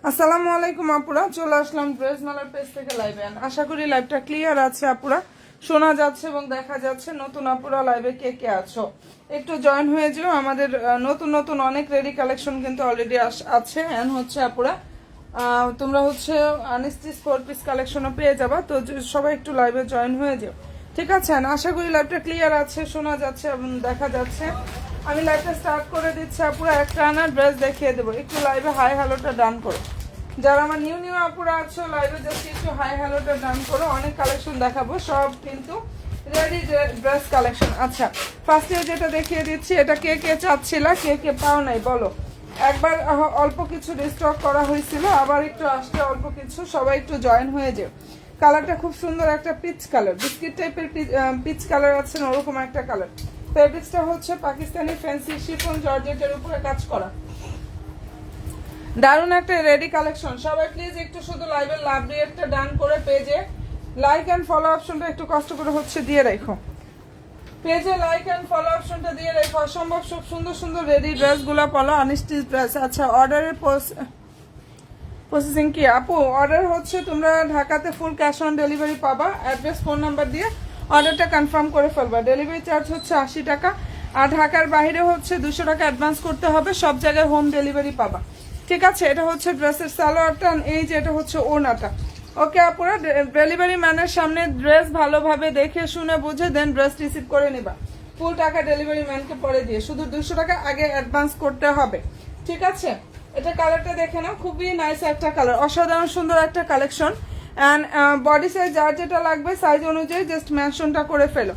আসসালামু আলাইকুম আপুরা, চলে আসলাম ড্রেস মেলার পেজ থেকে লাইভে। আশা করি লাইভটা ক্লিয়ার আছে আপুরা, শোনা যাচ্ছে এবং দেখা যাচ্ছে। নতুন আপুরা লাইভে কে কে আছো একটু জয়েন হয়ে যাও। আমাদের নতুন নতুন অনেক রেডি কালেকশন কিন্তু অলরেডি আছে। এন্ড হচ্ছে আপুরা তোমরা হচ্ছে আনস্টিচ 4 পিস কালেকশনও পেয়ে যাবা। তো সবাই একটু লাইভে জয়েন হয়ে যাও, ঠিক আছে? আশা করি লাইভটা ক্লিয়ার আছে, শোনা যাচ্ছে এবং দেখা যাচ্ছে। আমি লাইভটা স্টার্ট করে দিচ্ছি আপুরা। একটা আনা ড্রেস দেখিয়ে দেবো। একটু লাইভে হাই হ্যালোটা ডান করো। যারা আমার নিউ নিউ আপুরা আছো লাইভে জাস্ট একটু হাই হ্যালোটা ডান করো। অনেক কালেকশন দেখাবো, সব কিন্তু রেডি ড্রেস কালেকশন। আচ্ছা, ফার্স্টে যেটা দেখিয়ে দিচ্ছি, এটা কে কে চাচ্ছিলা, কে কে পাও নাই বলো। একবার অল্প কিছু রিস্টক করা হয়েছিল, আবার একটু আসছে অল্প কিছু। সবাই একটু জয়েন হয়ে যাও। কালারটা খুব সুন্দর, একটা পিচ কালার, বিস্কিট টাইপের পিচ কালার আছে না, ওরকম একটা কালার। ফেব্রিক্সটা হচ্ছে পাকিস্তানি ফ্যান্সি শিফন জর্জেটের উপরে কাজ করা। দারুণ একটা রেডি কালেকশন। সবাই প্লিজ একটু শুধু লাইভের লাভ দিয়ে একটা ডান করে পেজে লাইক এন্ড ফলো অপশনটা একটু কষ্ট করে হচ্ছে দিয়ে রাখো। পেজে লাইক এন্ড ফলো অপশনটা দিয়ে রাখো। অসম্ভব সব সুন্দর সুন্দর রেডি ড্রেসগুলো পলো, আনস্টিচ ড্রেস। আচ্ছা, অর্ডারের প্রসেসিং কি আপু? অর্ডার হচ্ছে তোমরা ঢাকাতে ফুল ক্যাশ অন ডেলিভারি পাবা। অ্যাড্রেস ফোন নাম্বার দিয়ে অর্ডারটা কনফার্ম করে ফেলবা। ডেলিভারি চার্জ হচ্ছে 80 টাকা, আর ঢাকার বাইরে হচ্ছে 200 টাকা অ্যাডভান্স করতে হবে। সব জায়গায় হোম ডেলিভারি পাবা, ঠিক আছে? এটা হচ্ছে ড্রেসের সালোয়ারটা, এই যে এটা হচ্ছে ওড়নাটা। ওকে আপুরা, ডেলিভারি ম্যানের সামনে ড্রেস ভালোভাবে দেখে শুনে বুঝে দেন ড্রেস রিসিভ করে নিবা। ফুল টাকা ডেলিভারি ম্যানকে পরে দিয়ে শুধু 200 টাকা আগে অ্যাডভান্স করতে হবে, ঠিক আছে? এটা কালারটা দেখে নাও, খুবই নাইস একটা কালার, অসাধারণ সুন্দর একটা কালেকশন। অ্যান্ড বডি সাইজ যার যেটা লাগবে সাইজ অনুযায়ী জাস্ট মেনশনটা করে ফেলো।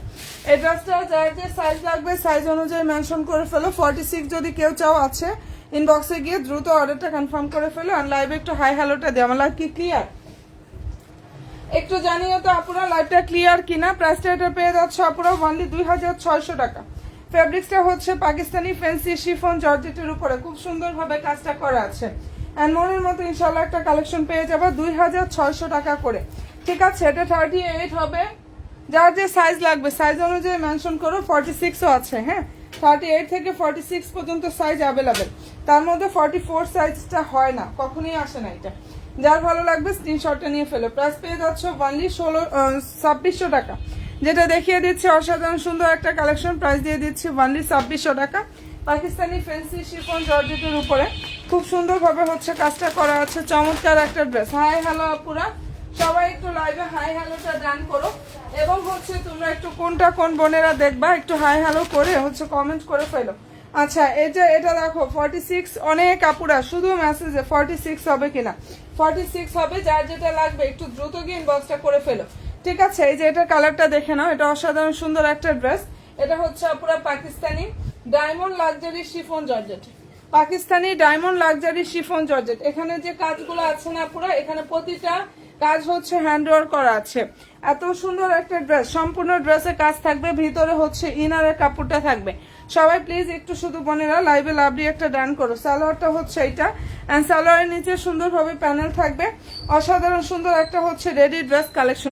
এই ড্রেসটা যার যে সাইজ লাগবে সাইজ অনুযায়ী মেনশন করে ফেলো। 46 যদি কেউ চাও আছে, ইনবক্সে গিয়ে দ্রুত অর্ডারটা কনফার্ম করে ফেলো। আর লাইভে একটু হাই হ্যালোটা দিও। আমার লাইভ কি ক্লিয়ার একটু জানিও তো আপুরা, লাইভটা ক্লিয়ার কিনা। প্রাইসটা এটা পেয়ে যাচ্ছে আপুরা অনলি 2600 টাকা। ফেব্রিক্সটা হচ্ছে পাকিস্তানি ফ্যান্সি শিফন জর্জেটের উপরে খুব সুন্দরভাবে কাজটা করা আছে। অ্যান্ড মনের মতো ইনশাল্লাহ একটা কালেকশন পেয়ে যাবে 2600 টাকা করে। ঠিক আছে, এটা 38 হবে, যার যে সাইজ লাগবে সাইজ অনুযায়ী মেনশন করো। 46ও আছে, হ্যাঁ 38 থেকে 46 পর্যন্ত সাইজ অ্যাভেলেবেল, তার মধ্যে 44 সাইজটা হয় না, কখনোই আসে না। এটা যার ভালো লাগবে স্ক্রিনশটটা নিয়ে ফেলো। প্রাইস পেয়ে যাচ্ছ অনলি 2600 টাকা। যেটা দেখিয়ে দিচ্ছি অসাধারণ সুন্দর একটা কালেকশন, প্রাইস দিয়ে দিচ্ছি অনলি 2600 টাকা। পাকিস্তানি ফ্যান্সি শিফন জর্জেটের উপরে খুব সুন্দরভাবে হচ্ছে কাজটা করা আছে, চমৎকার একটা ড্রেস। হাই হ্যালো আপুরা, সবাই একটু লাইভে হাই হ্যালোটা ডান করো, এবং হচ্ছে তোমরা একটু কোনটা কোন বোনেরা দেখবা একটু হাই হ্যালো করে হচ্ছে কমেন্ট করে ফেলো। আচ্ছা, এটা দেখো 46, অনেক আপুরা শুধু মেসেজে 46 হবে কিনা, 46 হবে, যার যেটা লাগবে একটু দ্রুত গিয়ে ইনবক্সটা করে ফেলো। ঠিক আছে, এই যে এটার কালারটা দেখে নাও, এটা অসাধারণ সুন্দর একটা ড্রেস। এটা হচ্ছে আপুরা Pakistani diamond luxury chiffon georgette, Pakistani diamond luxury chiffon georgette. এখানে যে কাজগুলো আছে না পুরো, এখানে প্রতিটা কাজ হচ্ছে হ্যান্ড ওয়ার্ক করা আছে। এত সুন্দর একটা ড্রেস, সম্পূর্ণ ড্রেসে কাজ থাকবে, ভিতরে হচ্ছে ইনারের কাপড়টা থাকবে। সবাই প্লিজ একটু শুধু বোনেরা লাইভে লাভলি একটা ডান করো। সালোয়ারটা হচ্ছে এইটা, অ্যান্ড সালোয়ারের নিচে সুন্দরভাবে প্যানেল থাকবে। অসাধারণ সুন্দর একটা হচ্ছে রেডি ড্রেস কালেকশন,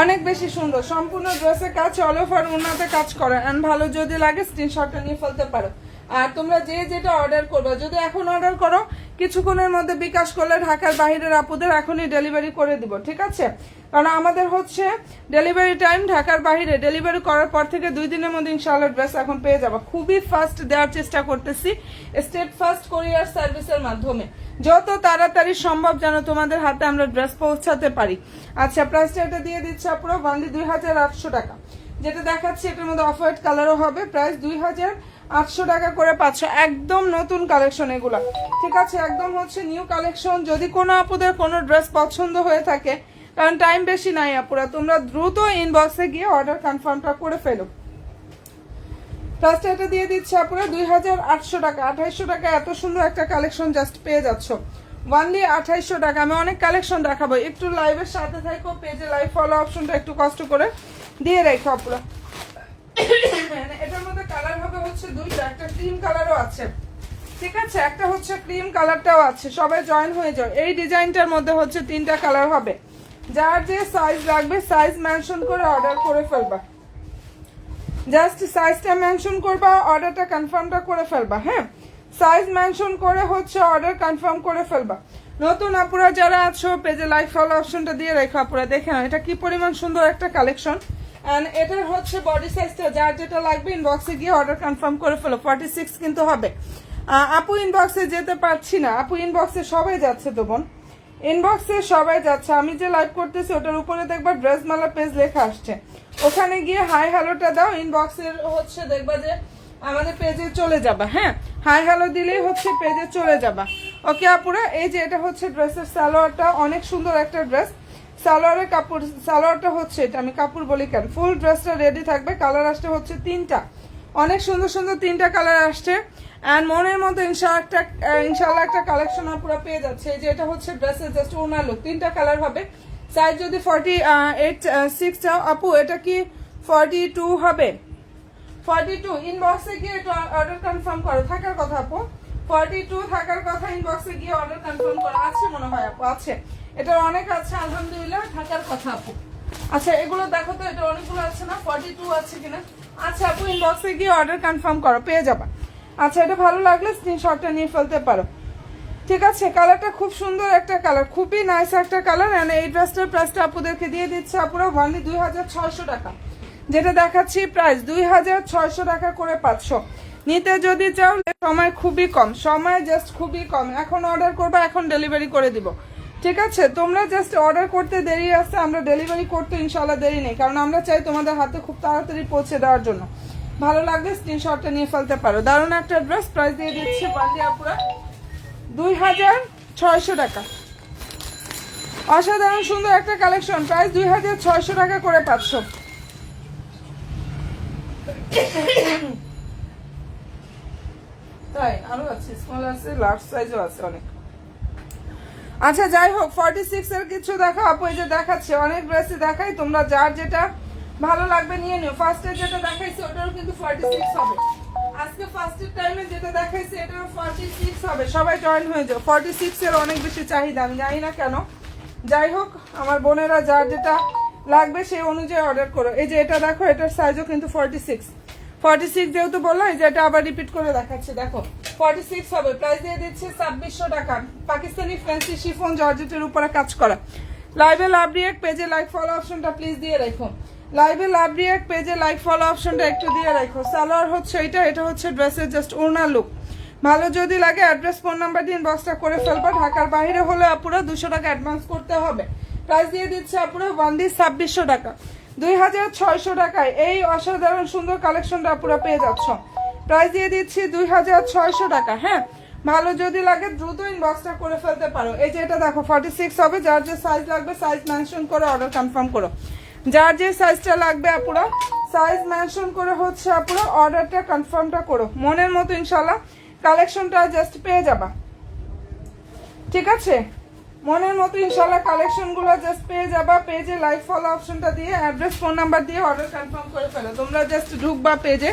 অনেক বেশি সুন্দর। সম্পূর্ণ ড্রেসে কাজ, অল ওভার ওড়নাতে কাজ করে। এন্ড ভালো যদি লাগে স্ক্রিনশটটা নিয়ে ফেলতে পারো। আর তোমরা যে যেটা অর্ডার করবে, যদি এখন অর্ডার করো কিছুক্ষণের মধ্যে বিকাশ করলে ঢাকার বাইরের আপুদের এখনই ডেলিভারি করে দিব। ঠিক আছে, কারণ আমাদের হচ্ছে ডেলিভারি টাইম ঢাকার বাইরে ডেলিভারি করার পর থেকে 2 দিনের মধ্যে ইনশাআল্লাহ ড্রেস এখন পেয়ে যাবো। খুবই ফাস্ট দেওয়ার চেষ্টা করতেছি, স্টেট ফাস্ট কোরিয়ার সার্ভিসের মাধ্যমে, যত তাড়াতাড়ি সম্ভব যেন তোমাদের হাতে আমরা ড্রেস পৌঁছাতে পারি। আচ্ছা, প্রাইসটা এটা দিয়ে দিচ্ছে আপনারা অনলি 2800 টাকা। যেটা দেখাচ্ছি এটার মধ্যে অফ হোয়াইট কালারও হবে, প্রাইস 2800 টাকা করে পাচ্ছ। একদম নতুন কালেকশন এগুলা, ঠিক আছে, একদম হচ্ছে নিউ কালেকশন। যদি কোনো আপুদের কোনো ড্রেস পছন্দ হয়ে থাকে, কারণ টাইম বেশি নাই আপুরা, তোমরা দ্রুত ইনবক্সে গিয়ে অর্ডার কনফার্মটা করে ফেলো। প্রাইসটা এটা দিয়ে দিচ্ছে আপুরা 2800 টাকা। 2800 টাকা এত সুন্দর একটা কালেকশন জাস্ট পেয়ে যাচ্ছ অনলি 2800 টাকা। আমি অনেক কালেকশন দেখাবো, একটু লাইভের সাথে থাকো, পেজে লাইভ ফলো অপশনটা একটু কষ্ট করে দিয়ে রেখো আপুরা। এটার মধ্যে কালার হবে হচ্ছে দুইটা, একটা ক্রিম কালারও আছে। ঠিক আছে, একটা হচ্ছে ক্রিম কালারটাও আছে। সবাই জয়েন হয়ে যাও। এই ডিজাইনটার মধ্যে হচ্ছে 3টা কালার হবে। যার যে সাইজ লাগবে সাইজ মেনশন করে অর্ডার করে ফেলবা, জাস্ট সাইজটা মেনশন করবা, অর্ডারটা কনফার্মটা করে ফেলবা। হ্যাঁ, সাইজ মেনশন করে হচ্ছে অর্ডার কনফার্ম করে ফেলবা। নতুন আপুরা যারা আছো পেজে লাইভ ফলো অপশনটা দিয়ে রেখো আপুরা, দেখে নাও এটা কি পরিমাণ সুন্দর একটা কালেকশন। এন্ড এটার হচ্ছে বডি সাইজটা যার যেটা লাগবে ইনবক্সে গিয়ে অর্ডার কনফার্ম করে ফেলো। 46 কিন্তু হবে। আপু ইনবক্সে যেতে পারছি না, আপু ইনবক্সে সবাই যাচ্ছে তো বোন, ইনবক্সে সবাই যাচ্ছে। আমি যে লাইভ করতেছি ওটার উপরে দেখবা ড্রেস মালা পেজ লেখা আসছে, ওখানে গিয়ে হাই হ্যালোটা দাও, ইনবক্সের হচ্ছে দেখবা যে আমাদের পেজে চলে যাবা। হ্যাঁ, হাই হ্যালো দিলেই হচ্ছে পেজে চলে যাবা। ওকে আপুরা, এই যে এটা হচ্ছে ড্রেসের সালোয়ারটা, অনেক সুন্দর একটা ড্রেস। সালোয়ারের কাপড়, সালোয়ারটা হচ্ছে এটা, আমি কাপড় বলি কেন, ফুল ড্রেসটা রেডি থাকবে। কালার আসতে হচ্ছে 3টা, অনেক সুন্দর সুন্দর 3টা কালার আসছে। অ্যান্ড মনের মতো ইনশাআল্লাহ একটা কালেকশন পুরো পেয়ে যাচ্ছে। এই যে এটা হচ্ছে ড্রেসের জাস্ট ওনার লুক, 3টা কালার হবে। সাইজ যদি 48 চাও আপু, এটা কি 42 হবে? 42 ইনবক্সে গিয়ে একটু অর্ডার কনফার্ম করো, থাকার কথা আপু 42 থাকার কথা, ইনবক্সে গিয়ে অর্ডার কনফার্ম করা আছে মনে হয় আপু, আছে, এটা অনেক আছে আলহামদুলিল্লাহ, থাকার কথা আপু। আচ্ছা, এগুলো দেখো তো, এটা অনেকগুলো আছে না, 42 আছে কিনা। আচ্ছা আপু, ইনবক্সে গিয়ে অর্ডার কনফার্ম করো, পেয়ে যাবা। আচ্ছা, এটা ভালো লাগলে স্ক্রিনশটটা নিয়ে ফেলতে পারো। ঠিক আছে, কালারটা খুব সুন্দর একটা কালার, খুবই নাইস একটা কালার। এন্ড এই ড্রেসটার প্রাইসটা আপুদেরকে দিয়ে দিচ্ছে আপুরা অনলি 2600 টাকা। যেটা দেখাচ্ছি প্রাইস 2600 টাকা করে পাচ্ছ। নিতে যদি চাও, সময় খুবই কম, সময় জাস্ট খুবই কম। এখন অর্ডার করবা, এখন ডেলিভারি করে দিব। ঠিক আছে, তোমরা জাস্ট অর্ডার করতে দেরি আছে, আমরা ডেলিভারি করতে ইনশাল্লাহ দেরি নেই, কারণ আমরা চাই তোমাদের হাতে খুব তাড়াতাড়ি পৌঁছে দেওয়ার জন্য। ভালো লাগলে স্ক্রিনশটটা নিয়ে ফেলতে পারো। দারুণ একটা ড্রেস, প্রাইস দিয়ে দিচ্ছি বান্দি আপুরা 2600 টাকা। অসাধারণ সুন্দর একটা কালেকশন, প্রাইস 2600 টাকা করে পাচ্ছ। তাই আরো আছে, স্মল আছে, লার্জ সাইজও আছে অনেক। আচ্ছা যাই হোক, 46 এর কিছু দেখো আপু, এই যে দেখাচ্ছে অনেক ড্রেসই দেখাই, তোমরা যার যেটা ভালো লাগবে নিয়ে নিও। ফার্স্টে যেটা দেখাইছি ওটাও কিন্তু 46 হবে। আজকে ফার্স্টের টাইমে যেটা দেখাইছি এটাও 46 হবে। সবাই জয়েন হয়ে যাও। 46 এর অনেক বেশি চাহিদা, আমি জানি না কেন। যাই হোক, আমার বোনেরা যার যেটা লাগবে সেই অনুযায়ী অর্ডার করো। এই যে এটা দেখো, এটার সাইজও কিন্তু 46 যেহেতু বললাম, এই যে এটা আবার রিপিট করে দেখাচ্ছি, দেখো 46 হবে। প্রাইস দিয়ে দিচ্ছে 2600 টাকা। পাকিস্তানি ফ্যান্সি শিফন জর্জেটের উপরে কাজ করা। লাইভে লাভ রিয়েক্ট পেজে লাইক ফলো অপশনটা প্লিজ দিয়ে রাখো। লাইভে লাভ রিয়েক্ট পেজে লাইক ফলো অপশনটা একটু দিয়ে রাখো। সালোয়ার হচ্ছে এটা হচ্ছে ড্রেসের জাস্ট ওড়না লুক। ভালো যদি লাগে অ্যাড্রেস ফোন নাম্বার দিয়ে ইনবক্সটা করে ফেলবা। ঢাকার বাইরে হলে আপুরা 200 টাকা অ্যাডভান্স করতে হবে। প্রাইস দিয়ে দিচ্ছে আপুরা 2600 টাকা। 2600 টাকায় এই অসাধারণ সুন্দর কালেকশনটা আপুরা পেয়ে যাচ্ছ। প্রাইস দিয়ে দিচ্ছি 2600 টাকা। হ্যাঁ, ভালো যদি লাগে দ্রুত ইনবক্সটা করে ফেলতে পারো। এই যে এটা দেখো 46 হবে। যার যে সাইজ লাগবে সাইজ মেনশন করে অর্ডার কনফার্ম করো। যার যে সাইজটা লাগবে আপুরা সাইজ মেনশন করে হচ্ছে আপুরা অর্ডারটা কনফার্মটা করো। মনের মতো ইনশাল্লাহ কালেকশনটা জাস্ট পেয়ে যাবা, ঠিক আছে? মনের মতো ইনশাল্লাহ কালেকশনগুলো জাস্ট পেয়ে যাবা। পেজে লাইক ফলো অপশনটা দিয়ে অ্যাড্রেস ফোন নাম্বার দিয়ে অর্ডার কনফার্ম করে ফেলো। তোমরা জাস্ট ঢুকবা পেজে,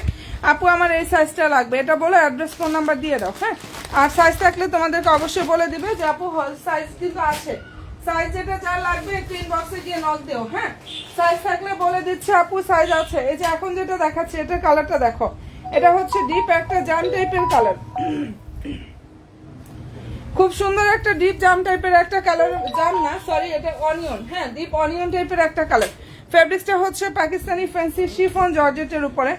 আপু আমার এই সাইজটা লাগবে, এটা বলে অ্যাড্রেস ফোন নাম্বার দিয়ে দাও। হ্যাঁ, আর সাইজ থাকলে তোমাদেরকে অবশ্যই বলে দিবে যে আপু সাইজ কিন্তু আছে। সাইজ যেটা যার লাগবে একটু ইনবক্সে গিয়ে নক দিও। হ্যাঁ, সাইজ থাকলে বলে দিচ্ছে আপু সাইজ আছে। এই যে এখন যেটা দেখাচ্ছি এটার কালারটা দেখো, এটা হচ্ছে ডিপ একটা জাম টাইপের কালার। খুব সুন্দর একটা ডিপ জাম টাইপের একটা কালার, জাম না সরি, এটা অনিয়ন। হ্যাঁ, ডিপ অনিয়ন টাইপের একটা কালার। ফেব্রিক্সটা হচ্ছে পাকিস্তানি ফ্যান্সি শিফন জর্জেটের উপরে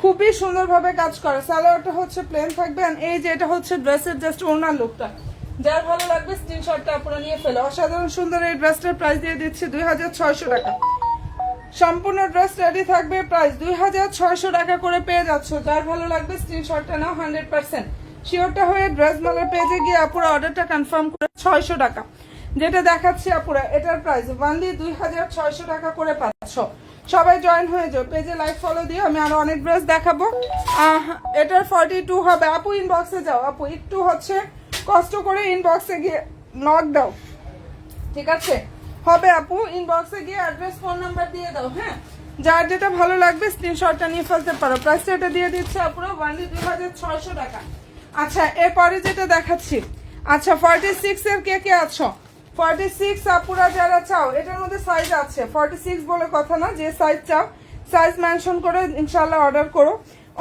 খুবই সুন্দরভাবে কাজ করে। সালোয়ারটা হচ্ছে প্লেন থাকবে। এই যে এটা হচ্ছে ড্রেসের জাস্ট ওড়নার লুকটা। যার ভালো লাগবে স্ক্রিনশটটা আপনারা নিয়ে ফেলো। অসাধারণ সুন্দর এই ড্রেসটার প্রাইস দিয়ে দিচ্ছে 2600 টাকা। সম্পূর্ণ ড্রেস রেডি থাকবে, প্রাইস 2600 টাকা করে পেয়ে যাচ্ছ। যার ভালো লাগবে স্ক্রিনশটটা নাও। 100% শিওরটা হয়ে ড্রেস মালের পেজে গিয়ে আপুরা অর্ডারটা কনফার্ম করে 600 টাকা যেটা দেখাচ্ছি আপুরা এটার প্রাইস ওনলি 2600 টাকা করে পাচ্ছ। সবাই জয়েন হয়ে যাও, পেজে লাইক ফলো দিও। আমি আরো অনেক ড্রেস দেখাবো। এটার 42 হবে। আপু ইনবক্সে যাও, আপু একটু হচ্ছে কষ্ট করে ইনবক্সে গিয়ে নক দাও, ঠিক আছে? হবে আপু, ইনবক্সে গিয়ে অ্যাড্রেস ফোন নাম্বার দিয়ে দাও। হ্যাঁ, যার যেটা ভালো লাগবে স্ক্রিনশটটা নিয়ে ফেলতে পারো। প্রাইসটা এটা দিয়ে দিচ্ছে আপুরা ওনলি 2600 টাকা। আচ্ছা, এরপরে যেটা দেখাচ্ছি, আচ্ছা 46 এর কে কে আছো? 46 আপুরা যারা চাও, এটার মধ্যে সাইজ আছে। 46 বলে কথা না, যে সাইজ চাও সাইজ মেনশন করে ইনশাআল্লাহ অর্ডার করো।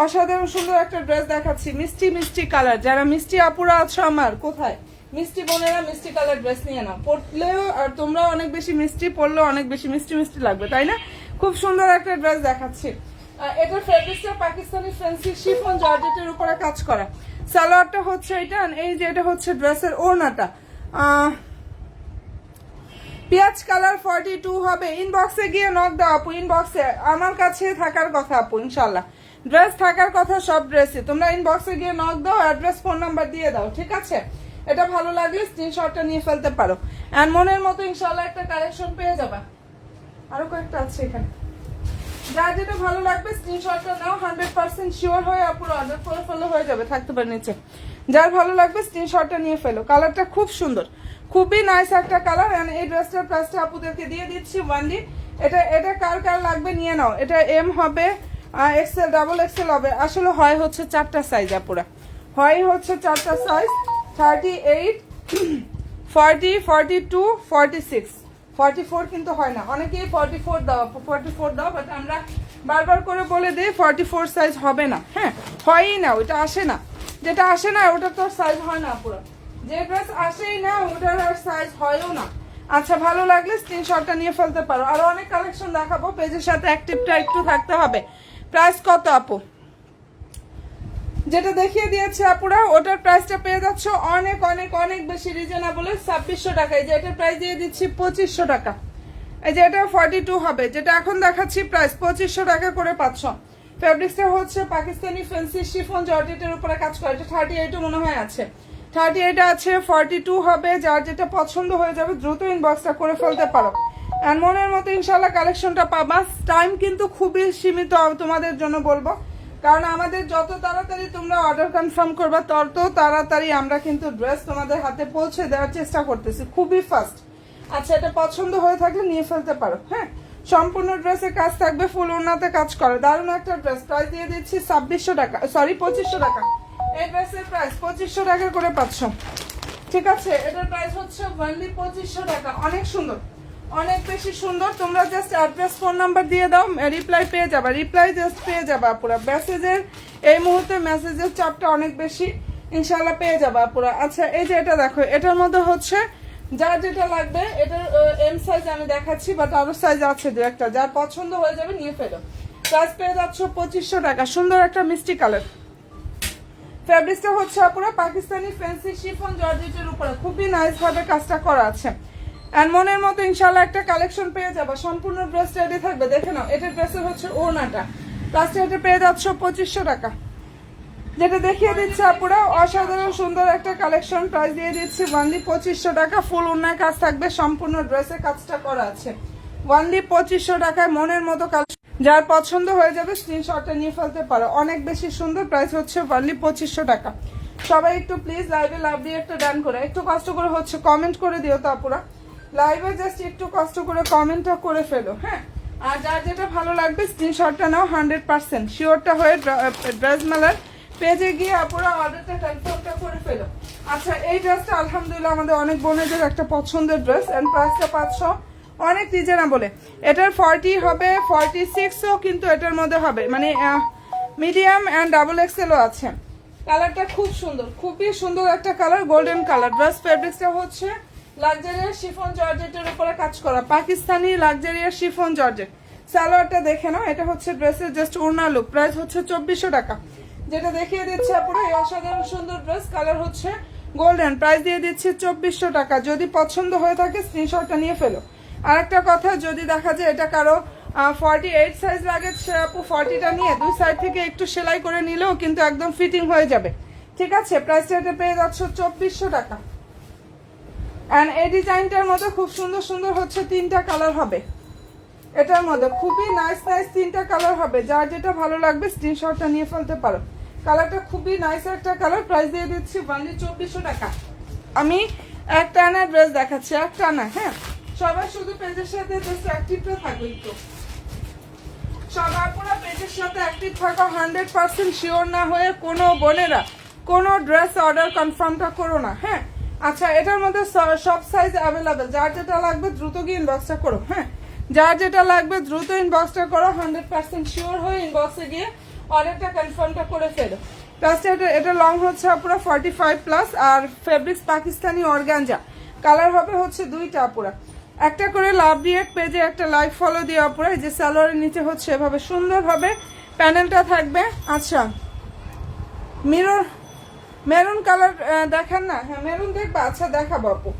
অসাধারণ সুন্দর একটা ড্রেস দেখাচ্ছি, মিষ্টি মিষ্টি কালার। যারা মিষ্টি আপুরা আছো আমার, কোথায় মিষ্টি বোনেরা, মিষ্টি কালার ড্রেস নিয়ে নাও। পরলেও আর তোমরাও অনেক বেশি মিষ্টি, পরলেও অনেক বেশি মিষ্টি মিষ্টি লাগবে, তাই না? খুব সুন্দর একটা ড্রেস দেখাচ্ছি। এটার ফেব্রিক্সটা পাকিস্তানি ফ্যান্সি শিফন জর্জেটের উপরে কাজ করা। সালোয়ারটা হচ্ছে এটা। এই যে এটা হচ্ছে ড্রেসের ওড়নাটা, পেঁয়াজ কালার 42 হবে। ইনবক্সে গিয়ে নক দাও আপু। ইনবক্সে আমার কাছে থাকার কথা আপু, ইনশাল্লাহ ড্রেস থাকার কথা সব ড্রেসে। তোমরা ইনবক্সে গিয়ে নক দাও, অ্যাড্রেস ফোন নাম্বার দিয়ে দাও, ঠিক আছে? এটা ভালো লাগলে স্ক্রিনশটটা নিয়ে ফেলতে পারো। এন্ড মনের মতো ইনশাল্লাহ একটা কালেকশন পেয়ে যাবা। আরো কয়েকটা আছে এখানে। যার যেটা ভালো লাগবে স্ক্রিনশটটা নাও। 100% শিওর হয়ে আপুর অর্ডার করে ফেলে হয়ে যাবে, থাকতে পারে নিচে। যার ভালো লাগবে স্ক্রিনশটটা নিয়ে ফেলো। কালারটা খুব সুন্দর, খুবই নাইস একটা কালার। এন্ড এই ড্রেসটার প্রাইসটা আপুদেরকে দিয়ে দিচ্ছি ওয়ানলি। এটা কার কার লাগবে নিয়ে নাও। এটা এম হবে, এক্সেল, ডাবল এক্সেল হবে। আসলে হয় হচ্ছে 4টা সাইজ আপুরা, হয় হচ্ছে 4টা সাইজ, 38, 40, 42, 46, 44 কিন্তু হয় না। অনেকেই 44 দাও, 44 দাও, বাট আমরা বারবার করে বলে দিই 44 সাইজ হবে না। হ্যাঁ, হয়ই না, ওইটা আসে না। যেটা আসে না ওটা তো সাইজ হয় না পুরো। যে ড্রেস আসেই না ওটার আর সাইজ হয়ও না। আচ্ছা, ভালো লাগলে স্ক্রিনশটটা নিয়ে ফেলতে পারো। আরো অনেক কালেকশন দেখাবো, পেজের সাথে অ্যাক্টিভটা একটু থাকতে হবে। প্রাইস কত আপু? যেটা দেখিয়ে দিয়েছে আপুরা ওটার প্রাইসটা পেয়ে যাচ্ছ অনেক অনেক অনেক বেশি রিজনেবল, 2600 টাকায়। যে এটার প্রাইস দিয়ে দিচ্ছি 2500 টাকা। এই যে এটা 42 হবে, যেটা এখন দেখাচ্ছি প্রাইস 2500 টাকা করে পাচ্ছ। ফেব্রিক্সটা হচ্ছে পাকিস্তানি ফ্যান্সি শিফন জর্জেটের উপরে কাজ করে। এটা 38 মনে হয় আছে, 38 আছে, 42 হবে। যার যেটা পছন্দ হয়ে যাবে দ্রুত ইনবক্সটা করে ফেলতে পারো। আর মনের মতো ইনশাল্লাহ কালেকশনটা পাবা। টাইম কিন্তু খুবই সীমিত তোমাদের জন্য বলবো, কারণ আমাদের যত তাড়াতাড়ি তোমরা অর্ডার কনফার্ম করবা তত তাড়াতাড়ি আমরা কিন্তু ড্রেস তোমাদের হাতে পৌঁছে দেওয়ার চেষ্টা করতেছি, খুবই ফাস্ট। আচ্ছা, এটা পছন্দ হয়ে থাকলে নিয়ে ফেলতে পারো। হ্যাঁ, সম্পূর্ণ ড্রেসে কাজ থাকবে, ফুল ওড়নাতে কাজ করে, দারুণ একটা ড্রেস। প্রাইস দিয়ে দিচ্ছি 2600 টাকা, সরি 2500 টাকা। এই ড্রেসের প্রাইস 2500 টাকা করে পাচ্ছ, ঠিক আছে? এটার প্রাইস হচ্ছে অনলি 2500 টাকা। অনেক সুন্দর, অনেক বেশি সুন্দর। তোমরা জাস্ট অ্যাড্রেস ফোন নাম্বার দিয়ে দাও, রিপ্লাই পেয়ে যাবা, রিপ্লাই জাস্ট পেয়ে যাবা পুরো। মেসেজের এই মুহূর্তে মেসেজের চাপটা অনেক বেশি, ইনশাল্লাহ পেয়ে যাবা পুরো। আচ্ছা এই যে এটা দেখো, এটার মধ্যে হচ্ছে যার যেটা লাগবে, এটার এম সাইজ আমি দেখাচ্ছি, বাট আরো সাইজ আছে দু একটা, যার পছন্দ হয়ে যাবে নিয়ে ফেলো। প্রাইস পেয়ে যাচ্ছ 2500 টাকা। সুন্দর একটা মিষ্টি কালার। ফ্যাব্রিক্সটা হচ্ছে পুরো পাকিস্তানি ফ্যান্সি শিফন জর্জেটের উপরে, খুবই নাইস ভাবে কাজটা করা আছে। এন্ড মনের মতো ইনশাআল্লাহ একটা কালেকশন পেয়ে যাবে। সম্পূর্ণ ড্রেস রেডি থাকবে, দেখে নাও। এটা ড্রেসের হচ্ছে ওড়নাটা, প্লাসটা এটা পেয়ে যাচ্ছ 2500 টাকা। যেটা দেখিয়ে দিচ্ছে আপুরা, অসাধারণ সুন্দর একটা কালেকশন। প্রাইস দিয়ে দিচ্ছি ওনলি 2500 টাকা। ফুল ওড়নায় কাজ থাকবে, সম্পূর্ণ ড্রেসে কাজটা করা আছে। ওনলি 2500 টাকায় মনের মতো কালেকশন, যার পছন্দ হয়ে যাবে স্ক্রিনশটটা নিয়ে ফেলতে পারো। অনেক বেশি সুন্দর। প্রাইস হচ্ছে অনলি 2500 টাকা। সবাই একটু প্লিজ লাইভে লাভ দিয়ে একটা ডান করে, একটু কষ্ট করে হচ্ছে কমেন্ট করে দিও তো আপুরা। লাইভে জাস্ট একটু কষ্ট করে কমেন্টটা করে ফেলো, হ্যাঁ। আর যার যেটা ভালো লাগবে স্ক্রিনশটটা নাও, 100% শিওরটা হয়ে ড্রেস মেলার পেজে গিয়ে আপুরা অর্ডারটা কনফার্মটা করে ফেলো। আচ্ছা এই ড্রেসটা আলহামদুলিল্লাহ আমাদের অনেক বোনেদের একটা পছন্দের ড্রেস, এন্ড প্রাইসটা 500, অনেক রিজনেবলে। এটার 40 হবে, 46ও কিন্তু এটার মধ্যে হবে, মানে মিডিয়াম অ্যান্ড ডাবল এক্সেলও আছে। কালারটা খুব সুন্দর, খুবই সুন্দর একটা কালার, গোল্ডেন কালার। ড্রেস ফেব্রিক্সটা হচ্ছে লাক্সারিয়াস শিফন জর্জেটের উপরে কাজ করা, পাকিস্তানি লাক্সারিয়াস শিফন জর্জেট। সালোয়ারটা দেখে নাও, এটা হচ্ছে ড্রেসের জাস্ট ওড়না লুক। প্রাইস হচ্ছে 2400 টাকা। যেটা দেখিয়ে দিচ্ছে পুরো এই অসাধারণ সুন্দর ড্রেস, কালার হচ্ছে গোল্ডেন। প্রাইস দিয়ে দিচ্ছি 2400 টাকা। যদি পছন্দ হয়ে থাকে স্ক্রিনশটটা নিয়ে ফেলো। আর একটা কথা, যদি দেখা যায় এটা কারো 48 সাইজ লাগে, সে আপু 40টা নিয়ে দুই সাইড থেকে একটু সেলাই করে নিলেও কিন্তু একদম ফিটিং হয়ে যাবে, ঠিক আছে? প্রাইসটা এটা পেয়ে যাচ্ছ 2400 টাকা। অ্যান্ড এই ডিজাইনটার মধ্যে খুব সুন্দর সুন্দর হচ্ছে 3টা কালার হবে এটার মধ্যে, খুবই নাইস নাইস 3টা কালার হবে। যার যেটা ভালো লাগবে স্ক্রিনশটটা নিয়ে ফেলতে পারো। কালারটা খুবই নাইস একটা কালার। প্রাইস দিয়ে দিচ্ছি অনলি 2400 টাকা। আমি একটা আনা ড্রেস দেখাচ্ছি, একটা আনা, হ্যাঁ। সবাই শুধু পেজের সাথে জাস্ট অ্যাক্টিভটা থাকবে, একটু সবাই পুরো পেজের সাথে অ্যাক্টিভ থাকো। 100% শিওর না হয়ে কোনো বোনেরা কোনো ড্রেস অর্ডার কনফার্মটা করো না, হ্যাঁ। আচ্ছা এটার মধ্যে সব সাইজ অ্যাভেলেবেল, যার যেটা লাগবে দ্রুত গিয়ে ইনবক্সটা করো, হ্যাঁ। যার যেটা লাগবে দ্রুত ইনবক্সটা করো, 100% শিওর হয়ে ইনবক্সে গিয়ে অর্ডারটা কনফার্মটা করে ফেলো। প্লাসটা এটা লং হচ্ছে পুরো 45+, আর ফেব্রিক্স পাকিস্তানি অর্গানজা। কালার হবে হচ্ছে 2টা পুরা। একটা করে লাভ রিয়েক্ট পেজে একটা লাইক ফলো দিয়ে পুরো, এই যে সালোয়ারের নিচে হচ্ছে এভাবে সুন্দরভাবে প্যানেলটা থাকবে। আচ্ছা মেরুন কালার দেখান না? হ্যাঁ মেরুন দেখবা, আচ্ছা দেখাবো আপু,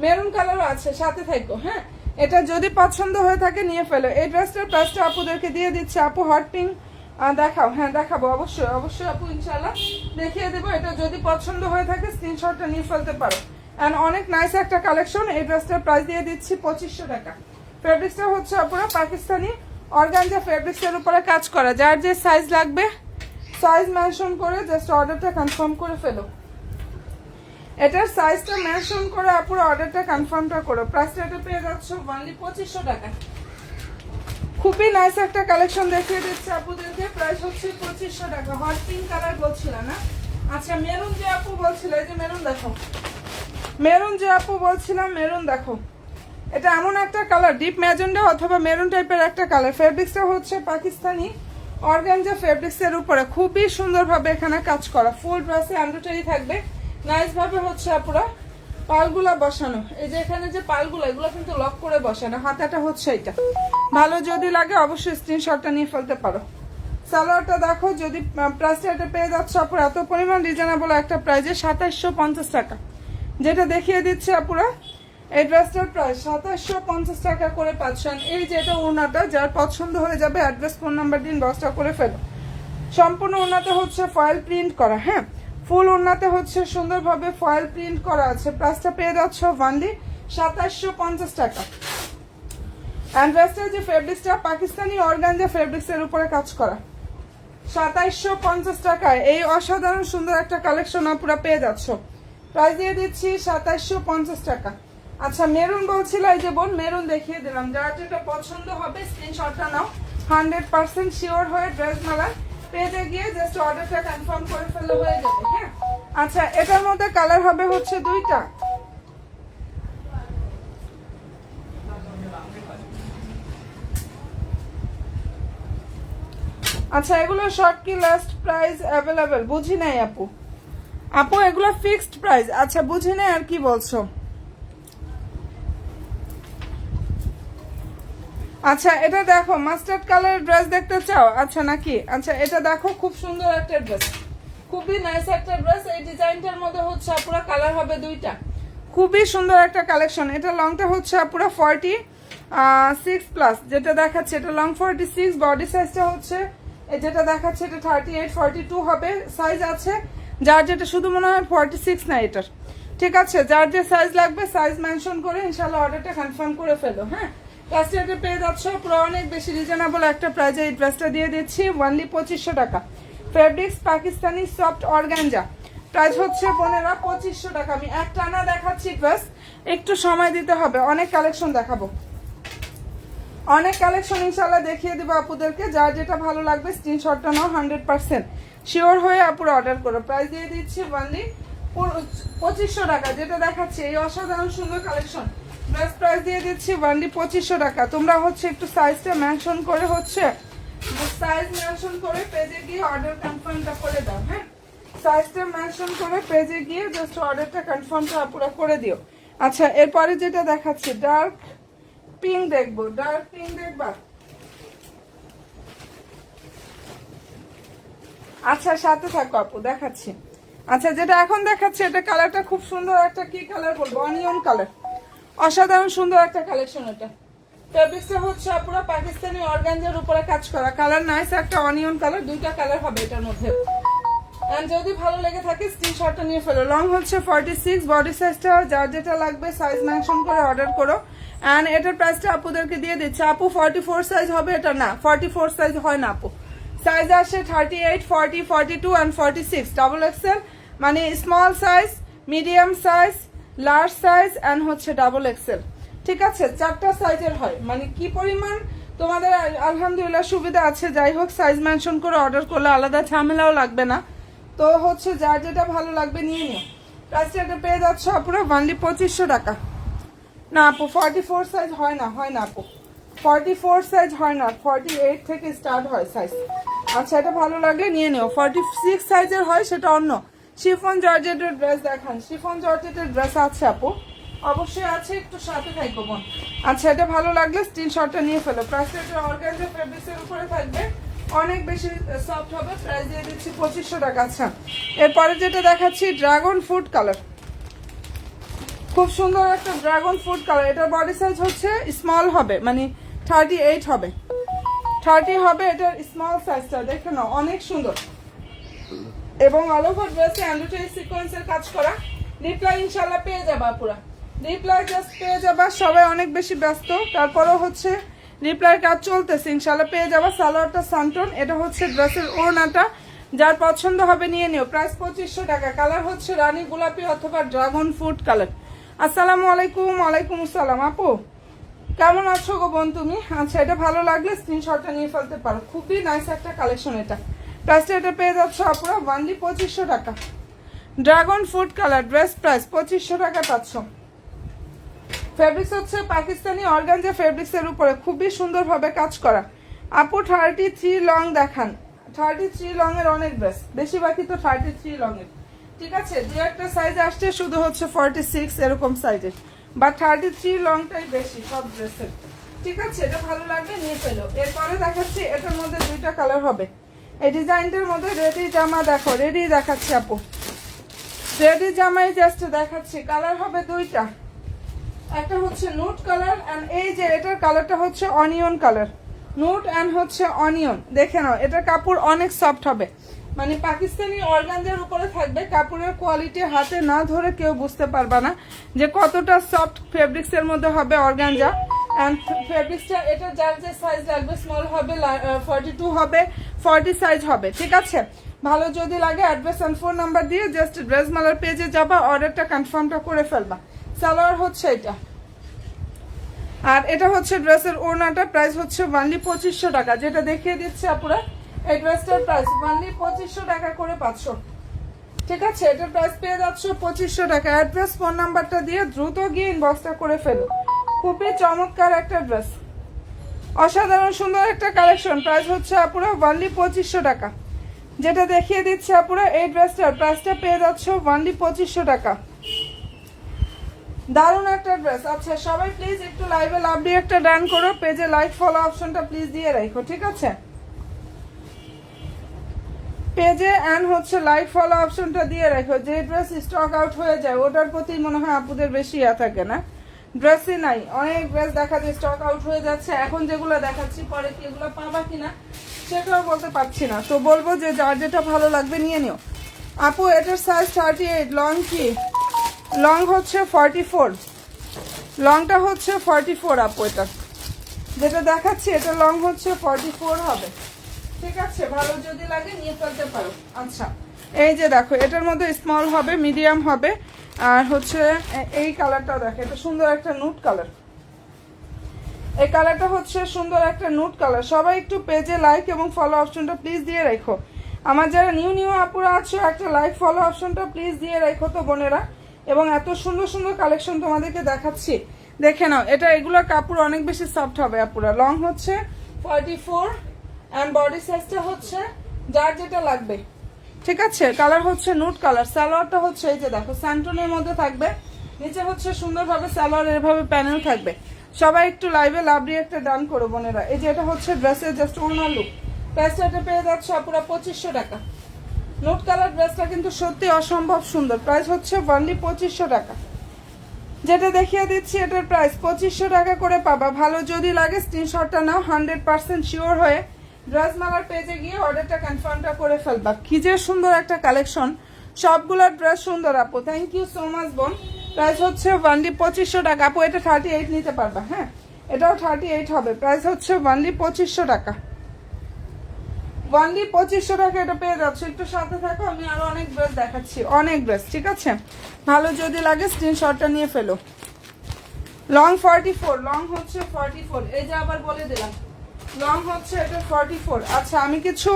মেরুন কালারও আছে, সাথে থাকো, হ্যাঁ। এটা যদি পছন্দ হয়ে থাকে নিয়ে ফেলো। এই ড্রেসটার প্রাইসটা আপুদেরকে দিয়ে দিচ্ছে। আপু হট পিঙ্ক দেখাও, হ্যাঁ দেখাবো, অবশ্যই অবশ্যই আপু, ইনশাল্লাহ দেখিয়ে দেবো। এটা যদি পছন্দ হয়ে থাকে স্ক্রিনশটটা নিয়ে ফেলতে পারো। অ্যান্ড অনেক নাইস একটা কালেকশন। এই ড্রেসটার প্রাইস দিয়ে দিচ্ছি 2500 টাকা। ফেব্রিক্সটা হচ্ছে আপুরা পাকিস্তানি অর্গানজা ফেব্রিক্সের উপরে কাজ করা। যার যে সাইজ লাগবে সাইজ মেনশন করে জাস্ট অর্ডারটা কনফার্ম করে ফেলো। এটার সাইজটা মেনশন করে আপুরা অর্ডারটা কনফার্মটা করো। প্রাইসটা এটা পেয়ে যাচ্ছ অনলি 2500 টাকা। খুবই নাইস একটা কালেকশন দেখিয়ে দিচ্ছে আপুদেরকে। প্রাইস হচ্ছে 2500 টাকা। হট পিঙ্ক কালার বলছিল না? আচ্ছা মেরুন যে আপু বলছিল, এই যে মেরুন দেখো, মেরুন যে আপু বলছিলাম, মেরুন দেখো, এটা এমন একটা কালার, ডিপ ম্যাজেন্ডা অথবা মেরুন টাইপের একটা কালার। ফেব্রিক্সটা হচ্ছে পাকিস্তানি অর্গানজা ফেব্রিক্সের উপরে খুবই সুন্দরভাবে এখানে কাজ করা। ফুল ড্রেসে এমব্রয়ডারি থাকবে নাইস ভাবে হচ্ছে আপুরা পালগুলা বসানো। এই যে এখানে যে পালগুলো, এগুলো কিন্তু লক করে বসানো। হাতাটা হচ্ছে এটা। ভালো যদি লাগে অবশ্যই স্ক্রিনশটটা নিয়ে ফেলতে পারো। সালোয়ারটা দেখো, যদি প্রাইসটা এটা পেয়ে যাচ্ছে আপুরা এত পরিমাণ রিজনেবল একটা প্রাইসে 2750 টাকা। যেটা দেখিয়ে দিচ্ছে আপুরা এই ড্রেসটার প্রাইস 2750 টাকা করে পাচ্ছেন। এই যেটা ওড়নাটা, যার পছন্দ হয়ে যাবে অ্যাড্রেস ফোন নাম্বার দিন, বক্সটা করে ফেলো। সম্পূর্ণ ওড়নাতে হচ্ছে ফয়েল প্রিন্ট করা, হ্যাঁ। ফুল ওড়নাতে হচ্ছে সুন্দরভাবে ফয়েল প্রিন্ট করা আছে। প্রাইসটা পেয়ে যাচ্ছ অনলি 2750 টাকা। অ্যান্ড ড্রেসটার যে ফেব্রিক্সটা পাকিস্তানি অর্গানজা ফেব্রিক্সের উপরে কাজ করা। 2750 টাকায় এই অসাধারণ সুন্দর একটা কালেকশন পুরো পেয়ে যাচ্ছ। প্রাইস দিয়ে দিচ্ছি 2750 টাকা। আচ্ছা মেরুন বলছিল, এই যে বোন মেরুন দেখিয়ে দিলাম, যার যেটা পছন্দ হবে স্ক্রিনশটটা নাও। 100% শিওর হয়ে ড্রেস মেলার পেজে গিয়ে জাস্ট অর্ডারটা কনফার্ম করে ফেললে হয়ে যাবে। হ্যাঁ আচ্ছা, এটার মধ্যে কালার হবে হচ্ছে দুইটা। আচ্ছা এগুলো শর্ট কি লাস্ট প্রাইস অ্যাভেলেবেল? বুঝি নাই আপু। আপু এগুলো ফিক্সড প্রাইস। আচ্ছা বুঝি নাই, আর কি বলছো? আচ্ছা এটা দেখো, মাস্টার্ড কালারের ড্রেস দেখতে চাও? আচ্ছা নাকি? আচ্ছা এটা দেখো, খুব সুন্দর একটা ড্রেস, খুবই নাইস একটা ড্রেস। এই ডিজাইনটার মধ্যে হচ্ছে পুরো কালার হবে দুইটা, খুবই সুন্দর একটা কালেকশন। এটা লংটা হচ্ছে পুরো 46+, যেটা দেখাচ্ছে এটা লং 46, বডি সাইজটা হচ্ছে যেটা দেখাচ্ছে এটা 38 42 হবে, সাইজ আছে যার যেটা, শুধু মনে হয় 46 না এটার। ঠিক আছে, যার যে সাইজ লাগবে সাইজ মেনশন করে ইনশাল্লাহ অর্ডারটা কনফার্ম করে ফেলো। হ্যাঁ প্রাইসটা পেয়ে যাচ্ছ পুরো অনেক বেশি রিজনেবল একটা প্রাইজে এই ড্রেসটা দিয়ে দিচ্ছি, অনলি 2500 টাকা। Fabrics Pakistani soft organza, price হচ্ছে 2500 টাকা। আমি এক টানা দেখাচ্ছি ড্রেস, একটু সময় দিতে হবে, অনেক কালেকশন দেখাবো, অনেক কালেকশন ইনশাল্লাহ দেখিয়ে দেবো আপুদেরকে। যার যেটা ভালো লাগবে স্ক্রিনশটটা নাও, 100% শিওর হয়ে আপুরা অর্ডার করো। প্রাইস দিয়ে দিচ্ছি অনলি 2500 টাকা। যেটা দেখাচ্ছি এই অসাধারণ সুন্দর কালেকশন, ড্রেস প্রাইস দিয়ে দিচ্ছি অনলি 2500 টাকা। তোমরা হচ্ছে একটু সাইজটা মেনশন করে হচ্ছে সাইজ মেনশন করে পেজে গিয়ে অর্ডার কনফার্মটা করে দাও। হ্যাঁ সাইজটা মেনশন করে পেজে গিয়ে জাস্ট অর্ডারটা কনফার্মটা আপুরা করে দিও। আচ্ছা এরপরে যেটা দেখাচ্ছি ডার্ক পিঙ্ক দেখবো, ডার্ক পিঙ্ক দেখবা? আচ্ছা সাথে থাকো আপু, দেখাচ্ছি। আচ্ছা যেটা এখন দেখাচ্ছি এটা কালারটা খুব সুন্দর একটা, কি কালার বলবো, অনিয়ন কালার, অসাধারণ সুন্দর একটা কালেকশন। এটা ফেব্রিক্সটা হচ্ছে পুরো পাকিস্তানি অর্গানজার উপরে কাজ করা, কালার নাইস একটা অনিয়ন কালার, দুইটা কালার হবে এটার মধ্যে। এন্ড যদি ভালো লেগে থাকে স্ক্রিনশটটা নিয়ে ফেলো। লং হচ্ছে 46, বডি সাইজটা যার যেটা লাগবে সাইজ মেনশন করে অর্ডার করো। এন্ড এটার প্রাইসটা আপুদেরকে দিয়ে দিচ্ছে। আপু 44 সাইজ হবে এটা? না 44 সাইজ হয় না আপু, সাইজ আসে 38 40 42 অ্যান্ড 46, ডাবল এক্সেল মানে small size, medium size, large size and হচ্ছে ডাবল এক্সেল। ঠিক আছে, চারটা সাইজের হয়। মানে কি পরিমাণ তোমাদের আলহামদুলিল্লাহ সুবিধা আছে। যাই হোক সাইজ মেনশন করে অর্ডার করলে আলাদা ঝামেলাও লাগবে না। তো হচ্ছে যার যেটা ভালো লাগবে নিয়ে নিও। প্রাইসটা এটা পেয়ে যাচ্ছ আপুরা অনলি 2500 টাকা। না আপু 44 সাইজ হয় না, হয় না আপু, 44 সাইজ হয় না, 48 থেকে স্টার্ট হয় সাইজ। আচ্ছা এটা ভালো লাগলে নিয়ে নিও। 46 সাইজের হয় সেটা অন্য। শিফন জর্জেটের ড্রেস দেখান, শিফন জর্জেটের ড্রেস আছে আপু, অবশ্যই আছে, একটু সাথে থাকবো বোন। আচ্ছা এটা ভালো লাগলে স্ক্রিনশটটা নিয়ে ফেলো। প্রাইসটা এটা অর্গানজা ফেব্রিক্সের উপরে থাকবে, অনেক বেশি সফট হবে। প্রাইস দিয়ে দিচ্ছি 2500 টাকা। আচ্ছা এরপরে যেটা দেখাচ্ছি ড্রাগন ফ্রুট কালার, খুব সুন্দর একটা ড্রাগন ফ্রুট কালার। এটার বডি সাইজ হচ্ছে স্মল হবে, মানে 38 হবে, 30 হবে এটার স্মল সাইজটা, দেখে নাও অনেক সুন্দর। এবং অল ওভার ড্রেসে অ্যান্ড্রয়েড সিকোয়েন্সের কাজ করা। রিপ্লাই ইনশাল্লাহ পেয়ে যাবা পুরা, রিপ্লাই জাস্ট পেয়ে যাবা। সবাই অনেক বেশি ব্যস্ত, তারপরেও হচ্ছে রিপ্লাইয়ের কাজ চলতেছে, ইনশাল্লাহ পেয়ে যাবা। সালোয়ারটা সানটন, এটা হচ্ছে ড্রেসের ওড়নাটা, যার পছন্দ হবে নিয়ে নিও। প্রাইস 2500 টাকা। কালার হচ্ছে রানী গোলাপি অথবা ড্রাগন ফ্রুট কালার। আসসালামু আলাইকুম। ওয়ালাইকুম আসসালাম। আপু কেমন আছো গো বোন তুমি? আচ্ছা এটা ভালো লাগলে স্ক্রিনশটটা নিয়ে ফেলতে পারো, খুবই নাইস একটা কালেকশন এটা। প্রাইসটা এটা পেয়ে যাচ্ছ আপুরা অনলি 2500 টাকা। Dragon fruit colour, dress price 2500 টাকা পাচ্ছ। ফেব্রিক্স হচ্ছে পাকিস্তানি অর্গানজা ফেব্রিক্সের উপরে, খুবই সুন্দরভাবে কাজ করা। আপু 33 লং দেখান। 33 লং এর অনেক ড্রেস, বেশিরভাগই তো 33 লং এর। ঠিক আছে, দু একটা সাইজ আসছে শুধু হচ্ছে 46 এরকম সাইজের, বা 33 লংটাই বেশি সব ড্রেসের। ঠিক আছে, এটা ভালো লাগবে নিয়ে ফেলো। এরপরে দেখাচ্ছি এটার মধ্যে দুইটা কালার হবে। এই ডিজাইনটার মধ্যে রেডি জামা দেখো, রেডি দেখাচ্ছি আপু, রেডি জামাই জাস্ট দেখাচ্ছি। কালার হবে দুইটা, একটা হচ্ছে নুট কালার এন্ড এই যে এটার কালারটা হচ্ছে অনিয়ন কালার, নুট এন্ড হচ্ছে অনিয়ন। দেখে নাও এটার কাপড় অনেক সফট হবে, মানে পাকিস্তানি অর্গানজার উপরে থাকবে। কাপড়ের কোয়ালিটি হাতে না ধরে কেউ বুঝতে পারবে না যে কতটা সফট ফেব্রিক্স এর মধ্যে হবে অর্গানজা। এন্ড ফেব্রিক্সটা এটা যার যে সাইজ লাগবে, স্মল হবে, 42 হবে, 40 সাইজ হবে। ঠিক আছে, ভালো যদি লাগে অ্যাড্রেস এন্ড ফোন নাম্বার দিয়ে জাস্ট ড্রেস মালার পেজে যাবা, অর্ডারটা কনফার্মটা করে ফেলবা। সালোয়ার হচ্ছে এটা, আর এটা হচ্ছে ড্রেসের ওড়নাটা, প্রাইস হচ্ছে অনলি 2500 টাকা। যেটা দেখিয়ে দিচ্ছে আপনারা, এই ড্রেসটার প্রাইস অনলি 2500 টাকা করে পাচ্ছ। ঠিক আছে, এটার প্রাইস পেয়ে যাচ্ছ 2500 টাকা। অ্যাড্রেস ফোন নাম্বারটা দিয়ে দ্রুত গিয়ে ইনবক্সটা করে ফেলো। খুবই চমৎকার একটা ড্রেস, অসাধারণ সুন্দর একটা কালেকশন। প্রাইস হচ্ছে আপুরা অনলি 2500 টাকা। যেটা দেখিয়ে দিচ্ছে আপুরা, এই ড্রেসটার প্রাইসটা পেয়ে যাচ্ছ অনলি 2500 টাকা। দারুণ একটা ড্রেস। আচ্ছা সবাই প্লিজ একটু লাইভে লাভ দিয়ে একটা ডান করো, পেজে লাইক ফলো অপশনটা প্লিজ দিয়ে রাখো। ঠিক আছে, পেজে অ্যান্ড হচ্ছে লাইক ফলো অপশনটা দিয়ে রাখো। যে ড্রেস স্টক আউট হয়ে যায় ওটার প্রতি মনে হয় আপুদের বেশি ইয়া থাকে না, ড্রেসই নাই। অনেক ড্রেস দেখা যায় স্টক আউট হয়ে যাচ্ছে। এখন যেগুলো দেখাচ্ছি পরে কি এগুলো পাবা কিনা সেটাও বলতে পারছি না, তো বলবো যে যার যেটা ভালো লাগবে নিয়ে নিও। আপু এটার সাইজ 38, লং কি? লং হচ্ছে 44, লংটা হচ্ছে 44 আপু। এটা যেটা দেখাচ্ছি এটা লং হচ্ছে 44 হবে। ঠিক আছে, ভালো যদি লাগে নিয়ে ফেলতে পারো। আচ্ছা এই যে দেখো, এটার মধ্যে স্মল হবে, মিডিয়াম হবে, আর হচ্ছে এই কালারটা দেখো, এটা সুন্দর একটা নুট কালার। এই কালারটা হচ্ছে সুন্দর একটা নুট কালার। সবাই একটু পেজে লাইক এবং ফলো অপশনটা প্লিজ দিয়ে রাখো। আমার যারা নিউ নিউ আপুরা আছো একটা লাইক ফলো অপশনটা প্লিজ দিয়ে রাখো তো বোনেরা। এবং এত সুন্দর সুন্দর কালেকশন তোমাদেরকে দেখাচ্ছি, দেখে নাও। এটা এগুলোর কাপড় অনেক বেশি সফট হবে আপুরা। লং হচ্ছে 44 অ্যান্ড বডি সাইজটা হচ্ছে যার যেটা লাগবে। ঠিক আছে, কালার হচ্ছে নুট কালার। সালোয়ারটা হচ্ছে এই যে দেখো স্যান্টনের মধ্যে থাকবে, নিচে হচ্ছে সুন্দরভাবে সালোয়ার এভাবে প্যানেল থাকবে। সবাই একটু লাইভে লাভ দিয়ে একটা ডান করো বোনেরা। এই যে এটা হচ্ছে ড্রেসের জাস্ট ওড়নার লুক। প্রাইসটা এটা পেয়ে যাচ্ছে পুরো 2500 টাকা। নুট কালার ড্রেসটা কিন্তু সত্যি অসম্ভব সুন্দর। প্রাইস হচ্ছে অনলি 2500 টাকা। যেটা দেখিয়ে দিচ্ছি এটার প্রাইস 2500 টাকা করে পাবা। ভালো যদি লাগে স্ক্রিনশটটা নাও, 100% শিওর হয়ে ড্রেস মালার পেজে গিয়ে অর্ডারটা কনফার্মটা করে ফেলবা। কি যে সুন্দর একটা কালেকশন, সবগুলোর ড্রেস সুন্দর আপু। থ্যাংক ইউ সো মাচ বোন। প্রাইস হচ্ছে অনলি 2500 টাকা আপু। এটা 38 নিতে পারবা, হ্যাঁ এটাও 38 হবে। প্রাইস হচ্ছে অনলি 2500 টাকা। অনলি 2500 টাকা এটা পেয়ে যাচ্ছে। একটু সাথে থাকো, আমি আরো অনেক ড্রেস দেখাচ্ছি, অনেক ড্রেস। ঠিক আছে, ভালো যদি লাগে স্ক্রিনশটটা নিয়ে ফেলো। লং 44, লং হচ্ছে 44। এই যে আবার বলে দিলাম লং হচ্ছে এটা 44। আচ্ছা আমি কিছু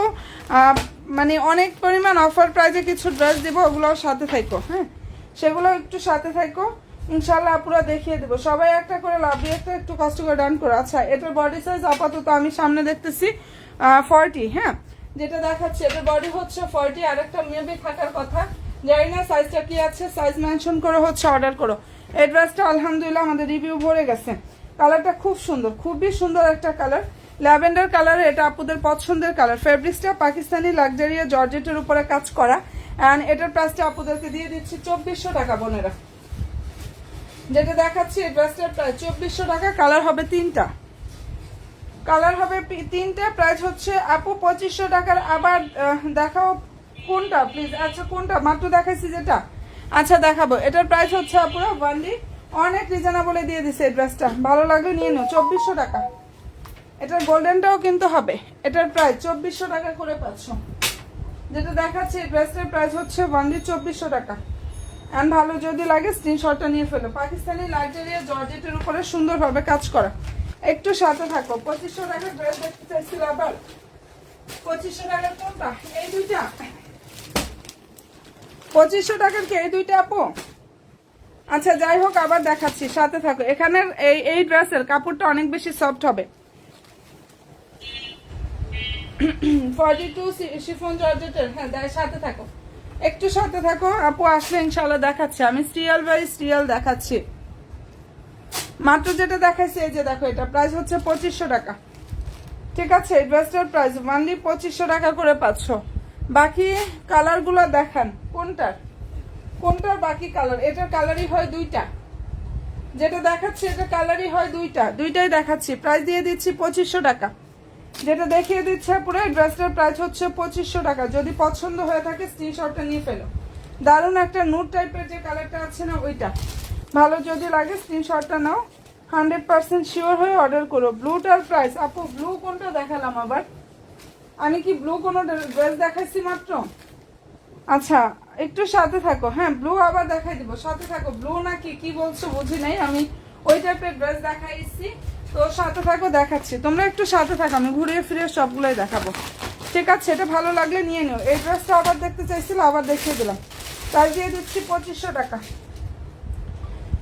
মানে অনেক পরিমাণ অফার প্রাইজে কিছু ড্রেস দেবো, ওগুলোও সাথে থাকো। হ্যাঁ সেগুলো একটু সাথে থাকো, ইনশাল্লাহ পুরো দেখিয়ে দেবো। সবাই একটা করে লাভ দিয়ে একটা একটু কষ্ট করে ডান করো। আচ্ছা এটার বডি সাইজ আপাতত আমি সামনে দেখতেছি 40। হ্যাঁ যেটা দেখাচ্ছে এটার বডি হচ্ছে 40, আর একটা মেবি থাকার কথা, জানি না সাইজটা কি আছে। সাইজ মেনশন করে হচ্ছে অর্ডার করো। এই ড্রেসটা আলহামদুলিল্লাহ আমাদের রিভিউ ভরে গেছে। কালারটা খুব সুন্দর, খুবই সুন্দর একটা কালার, ল্যাভেন্ডার কালার। এটা আপুদের পছন্দের কালার। ফেব্রিক্সটা পাকিস্তানি লাক্সারিয়া জর্জেটের উপরে কাজ করা। অ্যান্ড এটার প্রাইসটা আপুদেরকে দিয়ে দিচ্ছি 2400 টাকা বোনেরা। যেটা দেখাচ্ছি এই ড্রেসটার প্রাইস 2400 টাকা। কালার হবে তিনটা, কালার হবে তিনটা। প্রাইস হচ্ছে আপু 2500 টাকার। আবার দেখাও কোনটা প্লিজ। আচ্ছা কোনটা মাত্র দেখাইছি যেটা, আচ্ছা দেখাবো। এটার প্রাইস হচ্ছে আপুরা ওয়ানলি অনেক রিজনেবলে দিয়ে দিছে। এই ড্রেসটা ভালো লাগলে নিয়ে নাও, 2400 টাকা। এটার গোল্ডেনটাও কিন্তু হবে। এটার প্রাইস 2400 টাকা করে পাচ্ছ। যেটা দেখাচ্ছে এই ড্রেসটার প্রাইস হচ্ছে ওয়ানলি 2400 টাকা। অ্যান্ড ভালো যদি লাগে স্ক্রিনশটটা নিয়ে ফেলো। পাকিস্তানি লাক্সারিয়া জর্জেটের উপরে সুন্দরভাবে কাজ করা। একটু সাথে থাকো। 2500 টাকার ড্রেস দেখতে চাইছিল আবার। 2500 টাকার কোনটা? এই দুইটা। 2500 টাকার কি এই দুইটা আপু? আচ্ছা যাই হোক আবার দেখাচ্ছি, সাথে থাকো। এখানের এই ড্রেসের কাপড়টা অনেক বেশি সফট হবে। 42 শিফন জর্জেটের। হ্যাঁ সাথে থাকো, একটু সাথে থাকো আপু। আসলে ইনশাল্লাহ দেখাচ্ছি আমি, সিরিয়াল বাই সিরিয়াল দেখাচ্ছি। মাত্র যেটা দেখাইছি এই যে দেখো, এটা প্রাইস হচ্ছে 2500 টাকা। ঠিক আছে, এই ড্রেসটার প্রাইস অনলি 2500 টাকা করে পাচ্ছ। বাকি কালারগুলো দেখান, কোনটার কোনটার বাকি কালার। এটার কালারই হয় দুইটা, যেটা দেখাচ্ছি এটা কালারই হয় দুইটা, দুইটাই দেখাচ্ছি। প্রাইস দিয়ে দিচ্ছি 2500 টাকা। যেটা দেখিয়ে দিচ্ছে পুরো ড্রেসটার প্রাইস হচ্ছে 2500 টাকা। যদি পছন্দ হয়ে থাকে স্ক্রিনশটটা নিয়ে ফেলো। দারুণ একটা নুট টাইপের যে কালারটা আছে না ওইটা, ভালো যদি লাগে স্ক্রিনশটটা নাও, 100% শিওর হয়ে অর্ডার করো। ব্লুটার প্রাইস আপু, ব্লু কোনটা দেখালাম আবার? আমি কি ব্লু কোনো ড্রেস দেখাইছি মাত্র? আচ্ছা একটু সাথে থাকো। হ্যাঁ ব্লু আবার দেখাই দিব, সাথে থাকো। ব্লু নাকি কি বলছো বুঝি নাই আমি, ওই টাইপের ড্রেস দেখাইছি। তো সাথে থাকো, দেখাচ্ছি, তোমরা একটু সাথে থাকো, আমি ঘুরিয়ে ফিরে সবগুলোই দেখাবো, ঠিক আছে? এটা ভালো লাগলে নিয়ে নিও। এই ড্রেসটা আবার দেখতে চাইছিল, আবার দেখিয়ে দিলাম। প্রাইস দিয়ে দিচ্ছি 2500 টাকা।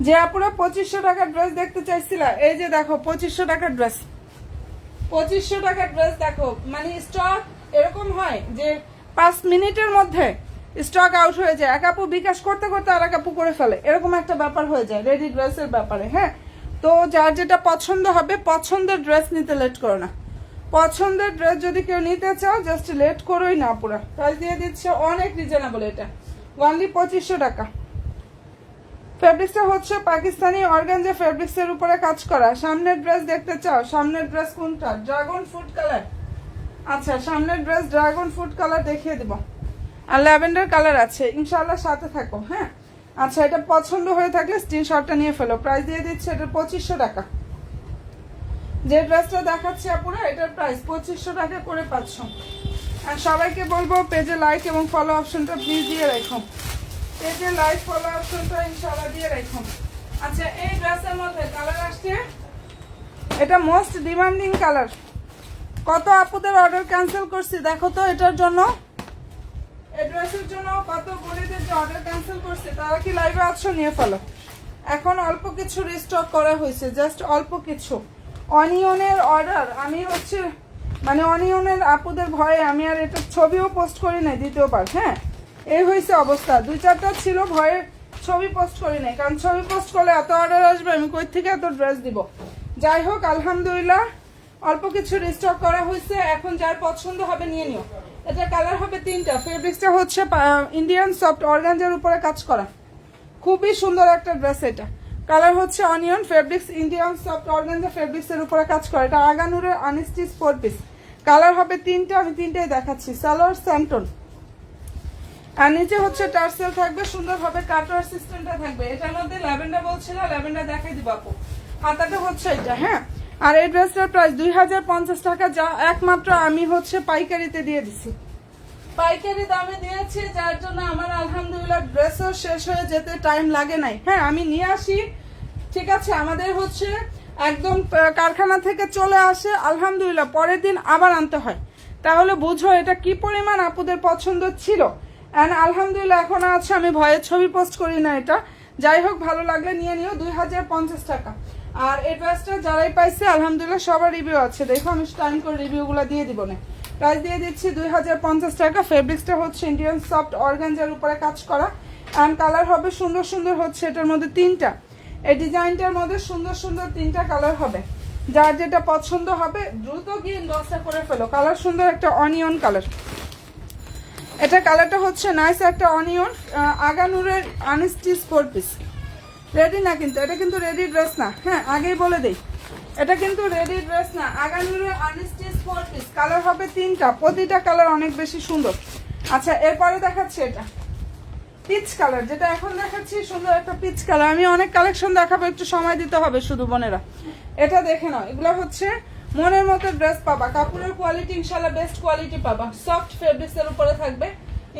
যে আপুরা 2500 টাকার ড্রেস দেখতে চাইছিল, এই যে দেখো 2500 টাকার ড্রেস, 2500 টাকার ড্রেস দেখো। মানে স্টক এরকম হয় যে 5 মিনিটের মধ্যে স্টক আউট হয়ে যায়, এক আপু বিকাশ করতে করতে আর এক আপু করে ফেলে, এরকম একটা ব্যাপার হয়ে যায় রেডি ড্রেসের ব্যাপারে। হ্যাঁ, তো যার যেটা পছন্দ হবে, পছন্দের ড্রেস নিতে লেট করো না। পছন্দের ড্রেস যদি কেউ নিতে চাও জাস্ট লেট করোই না পুরা। প্রাইস দিয়ে দিচ্ছে অনেক রিজনেবল, এটা ওনলি 2500 টাকা। ফেব্রিক্সটা হচ্ছে পাকিস্তানি অর্গানজা ফেব্রিক্সের উপরে কাজ করা। সামনের ড্রেস দেখতে চাও? সামনের ড্রেস কোনটা? Dragon fruit colour. আচ্ছা, সামনের ড্রেস ড্রাগন ফ্রুট কালার দেখিয়ে দিব, আর ল্যাভেন্ডার কালার আছে, ইনশাআল্লাহ সাথে থাকো। হ্যাঁ, আচ্ছা, এটা পছন্দ হয়ে থাকলে স্ক্রিনশটটা নিয়ে ফেলো। প্রাইস দিয়ে দিচ্ছে এটা 2500 টাকা। যে ড্রেসটা দেখাচ্ছি আপুরা, এটার প্রাইস 2500 টাকা করে পাচ্ছ। আর সবাইকে বলবো পেজে লাইক এবং ফলো অপশনটা প্লিজ দিয়ে রাখো, পেজে লাইক ফলো অপশনটা ইনশাআল্লাহ দিয়ে রাখো। আচ্ছা, এই ড্রেসের মধ্যে কালার আসছে, এটা মোস্ট ডিমান্ডিং কালার। কত আপুদের অর্ডার ক্যান্সেল করছি দেখো তো এটার জন্য, এই ড্রেসের জন্য কত বোনেদের যে অর্ডার ক্যান্সেল করছে, তারা কি লাইভে আছো? নিয়ে ফেলো। এখন অল্প কিছু রিস্টক করা হয়েছে, জাস্ট অল্প কিছু। অনিয়নের অর্ডার আমি হচ্ছে মানে অনিয়নের আপুদের ভয়ে আমি আর এটা ছবিও পোস্ট করি নাই দ্বিতীয়বার। হ্যাঁ, এই হয়েছে অবস্থা। 2-4টা ছিল, ভয়ে ছবি পোস্ট করি নাই, কারণ ছবি পোস্ট করলে এত অর্ডার আসবে, আমি কই থেকে এত ড্রেস দিব। যাই হোক, আলহামদুলিল্লাহ অল্প কিছু রিস্টক করা হয়েছে, এখন যার পছন্দ হবে নিয়ে নিও। এটা কালার হবে 3টা। ফেব্রিক্সটা হচ্ছে ইন্ডিয়ান সফট অর্গানজার উপরে কাজ করা, খুবই সুন্দর একটা ড্রেস। এটা কালার হচ্ছে onion, fabrics Indian soft organza ফেব্রিক্সের উপরে কাজ করা। এটা আগানুরের আনস্টিচ 4 পিস। কালার হবে 3টা, আমি 3টাই দেখাচ্ছি। সালোয়ার স্যান্টন, আর নিচে হচ্ছে টার্সেল থাকবে, সুন্দরভাবে কাটওয়ার সিস্টেমটা থাকবে। এটার মধ্যে ল্যাভেন্ডার বলছিল, ল্যাভেন্ডার দেখাই দিব আপু। হাতাটা হচ্ছে এটা। হ্যাঁ, আর এই ড্রেসটার প্রাইস 2050 টাকা, যা একমাত্র আমি হচ্ছে পাইকারিতে দিয়ে দিছি, পাইকারি দামে দিয়েছি, যার জন্য আমার আলহামদুলিল্লাহ ড্রেসও শেষ হয়ে যেতে টাইম লাগে নাই। হ্যাঁ, আমি নিয়ে আসি, ঠিক আছে, আমাদের হচ্ছে একদম কারখানা থেকে চলে আসে, আলহামদুলিল্লাহ পরের দিন আবার আনতে হয়। তাহলে বুঝো এটা কি পরিমাণ আপুদের পছন্দ ছিল। অ্যান্ড আলহামদুলিল্লাহ এখন আছে, আমি ভয়ের ছবি পোস্ট করি না এটা। যাই হোক, ভালো লাগলে নিয়ে নিও। 2050 টাকা। আর এই ড্রেসটা যারাই পাইছে আলহামদুলিল্লাহ সবার রিভিউ আছে, দেখো আমি টাইম করে রিভিউগুলো দিয়ে দিব না। প্রাইস দিয়ে দিচ্ছি 2050 টাকা। ফেব্রিক্সটা হচ্ছে ইন্ডিয়ান সফট অর্গানজার উপরে কাজ করা, অ্যান্ড কালার হবে সুন্দর সুন্দর হচ্ছে এটার মধ্যে 3টা। এই ডিজাইনটার মধ্যে সুন্দর সুন্দর 3টা কালার হবে, যার যেটা পছন্দ হবে দ্রুত গিয়ে ইনবক্সটা করে ফেলো। কালার সুন্দর একটা অনিয়ন কালার, এটা কালারটা হচ্ছে নাইস একটা অনিয়ন। আগানুরের আনস্টিচ 4 পিস। রেডি না কিন্তু, এটা কিন্তু রেডি ড্রেস না। হ্যাঁ, আগেই বলে দেই, এটা কিন্তু রেডি ড্রেস না। আগানুরের আনস্টিচ 4 পিস। কালার হবে 3টা, প্রতিটা কালার অনেক বেশি সুন্দর। আচ্ছা, এরপরে দেখাচ্ছি এটা পিচ কালার, যেটা এখন দেখাচ্ছি সুন্দর একটা পিচ কালার। আমি অনেক কালেকশন দেখাবো, একটু সময় দিতে হবে শুধু বোনেরা। এটা দেখে নাও, এগুলো হচ্ছে মনের মতো ড্রেস পাবা, কাপড়ের কোয়ালিটি ইনশাল্লাহ বেস্ট কোয়ালিটি পাবা। সফট ফেব্রিক্সের উপরে থাকবে,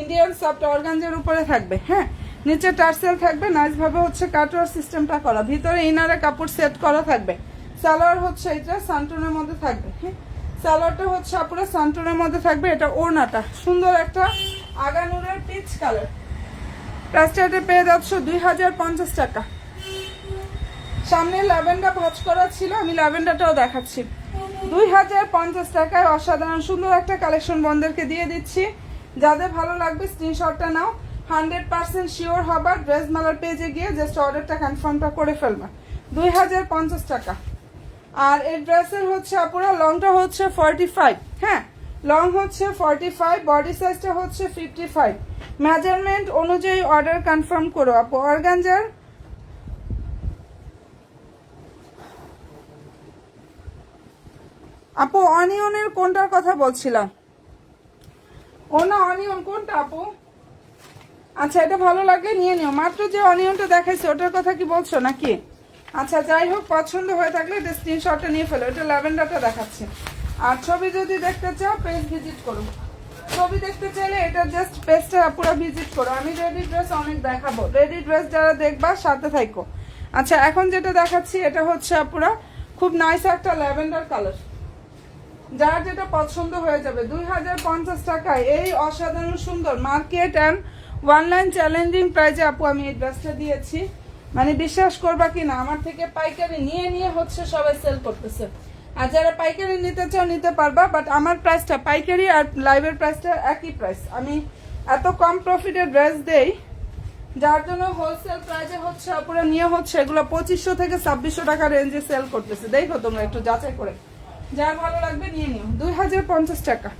ইন্ডিয়ান সফট অর্গানজার উপরে থাকবে। হ্যাঁ, নিচে টার্সেল থাকবে, নাইস ভাবে হচ্ছে কাটওয়ার সিস্টেমটা করা, ভিতরে ইনারে কাপড় সেট করা থাকবে। সালোয়ার হচ্ছে এটা সান্টনের মধ্যে থাকবে। হ্যাঁ, সালোয়ারটা হচ্ছে আপুরা সান্টনের মধ্যে থাকবে। এটা ওড়নাটা সুন্দর একটা আগানুরের পিচ কালার। প্রাইসটা পেয়ে যাচ্ছ 2050 টাকা। সামনে ল্যাভেন্ডার ভাঁজ করা ছিল, আমি ল্যাভেন্ডারটাও দেখাচ্ছি। 2050 টাকায় অসাধারণ সুন্দর একটা কালেকশন বন্ধুদেরকে দিয়ে দিচ্ছি। যাদের ভালো লাগবে স্ক্রিনশটটা নাও, 100% শিওর হবার ড্রেস মেলার পেজে গিয়ে জাস্ট অর্ডারটা কনফার্মটা করে ফেলবা। 2050 টাকা। আর এই ড্রেসের হচ্ছে আপুরা লংটা হচ্ছে 45। হ্যাঁ, লং হচ্ছে 45, বডি সাইজটা হচ্ছে 55। মেজারমেন্ট অনুযায়ী অর্ডার কনফার্ম করো আপু। অর্গানজার আপু অনিয়নের কোনটার কথা বলছিলাম? ও না, অনিয়ন কোনটা আপু? আচ্ছা, এটা ভালো লাগলে নিয়ে নিও। মাত্র যে অনিয়নটা দেখাইছে ওটার কথা কি বলছো নাকি? আচ্ছা, যাই হোক, পছন্দ হয়ে থাকলে এটা স্ক্রিনশটটা নিয়ে ফেলো। এটা ল্যাভেন্ডারটা দেখাচ্ছে। আর ছবি যদি দেখতে চাও পেজ ভিজিট করো। ছবি দেখতে চাইলে এটা জাস্ট পেজটা পুরো ভিজিট করো। আমি রেডি ড্রেস অনেক দেখাবো, রেডি ড্রেস যারা দেখবা সাথে থাকো। আচ্ছা এখন যেটা দেখাচ্ছি এটা হচ্ছে আপুরা খুব নাইস একটা ল্যাভেন্ডার কালার, যার যেটা পছন্দ হয়ে যাবে 2050 টাকায় এই অসাধারণ সুন্দর মার্কেট অ্যান্ড অনলাইন চ্যালেঞ্জিং প্রাইজে আপু আমি এই ড্রেসটা দিয়েছি। মানে বিশ্বাস করবা কি না, আমার থেকে পাইকারি নিয়ে নিয়ে হচ্ছে সবাই সেল করতেছে। আর যারা পাইকারি নিতে চাও নিতে পারবা, বাট আমার প্রাইসটা পাইকারি আর লাইভের প্রাইসটা একই প্রাইস। আমি এত কম প্রফিটের ড্রেস দেই, যার জন্য হোলসেল প্রাইসে হচ্ছে আপুরা নিয়ে হচ্ছে এগুলো 2500 থেকে 2600 টাকা রেঞ্জে সেল করতেছে। দেখো তোমরা একটু যাচাই করে, যার ভালো লাগবে নিয়ে নিও। 2050 টাকা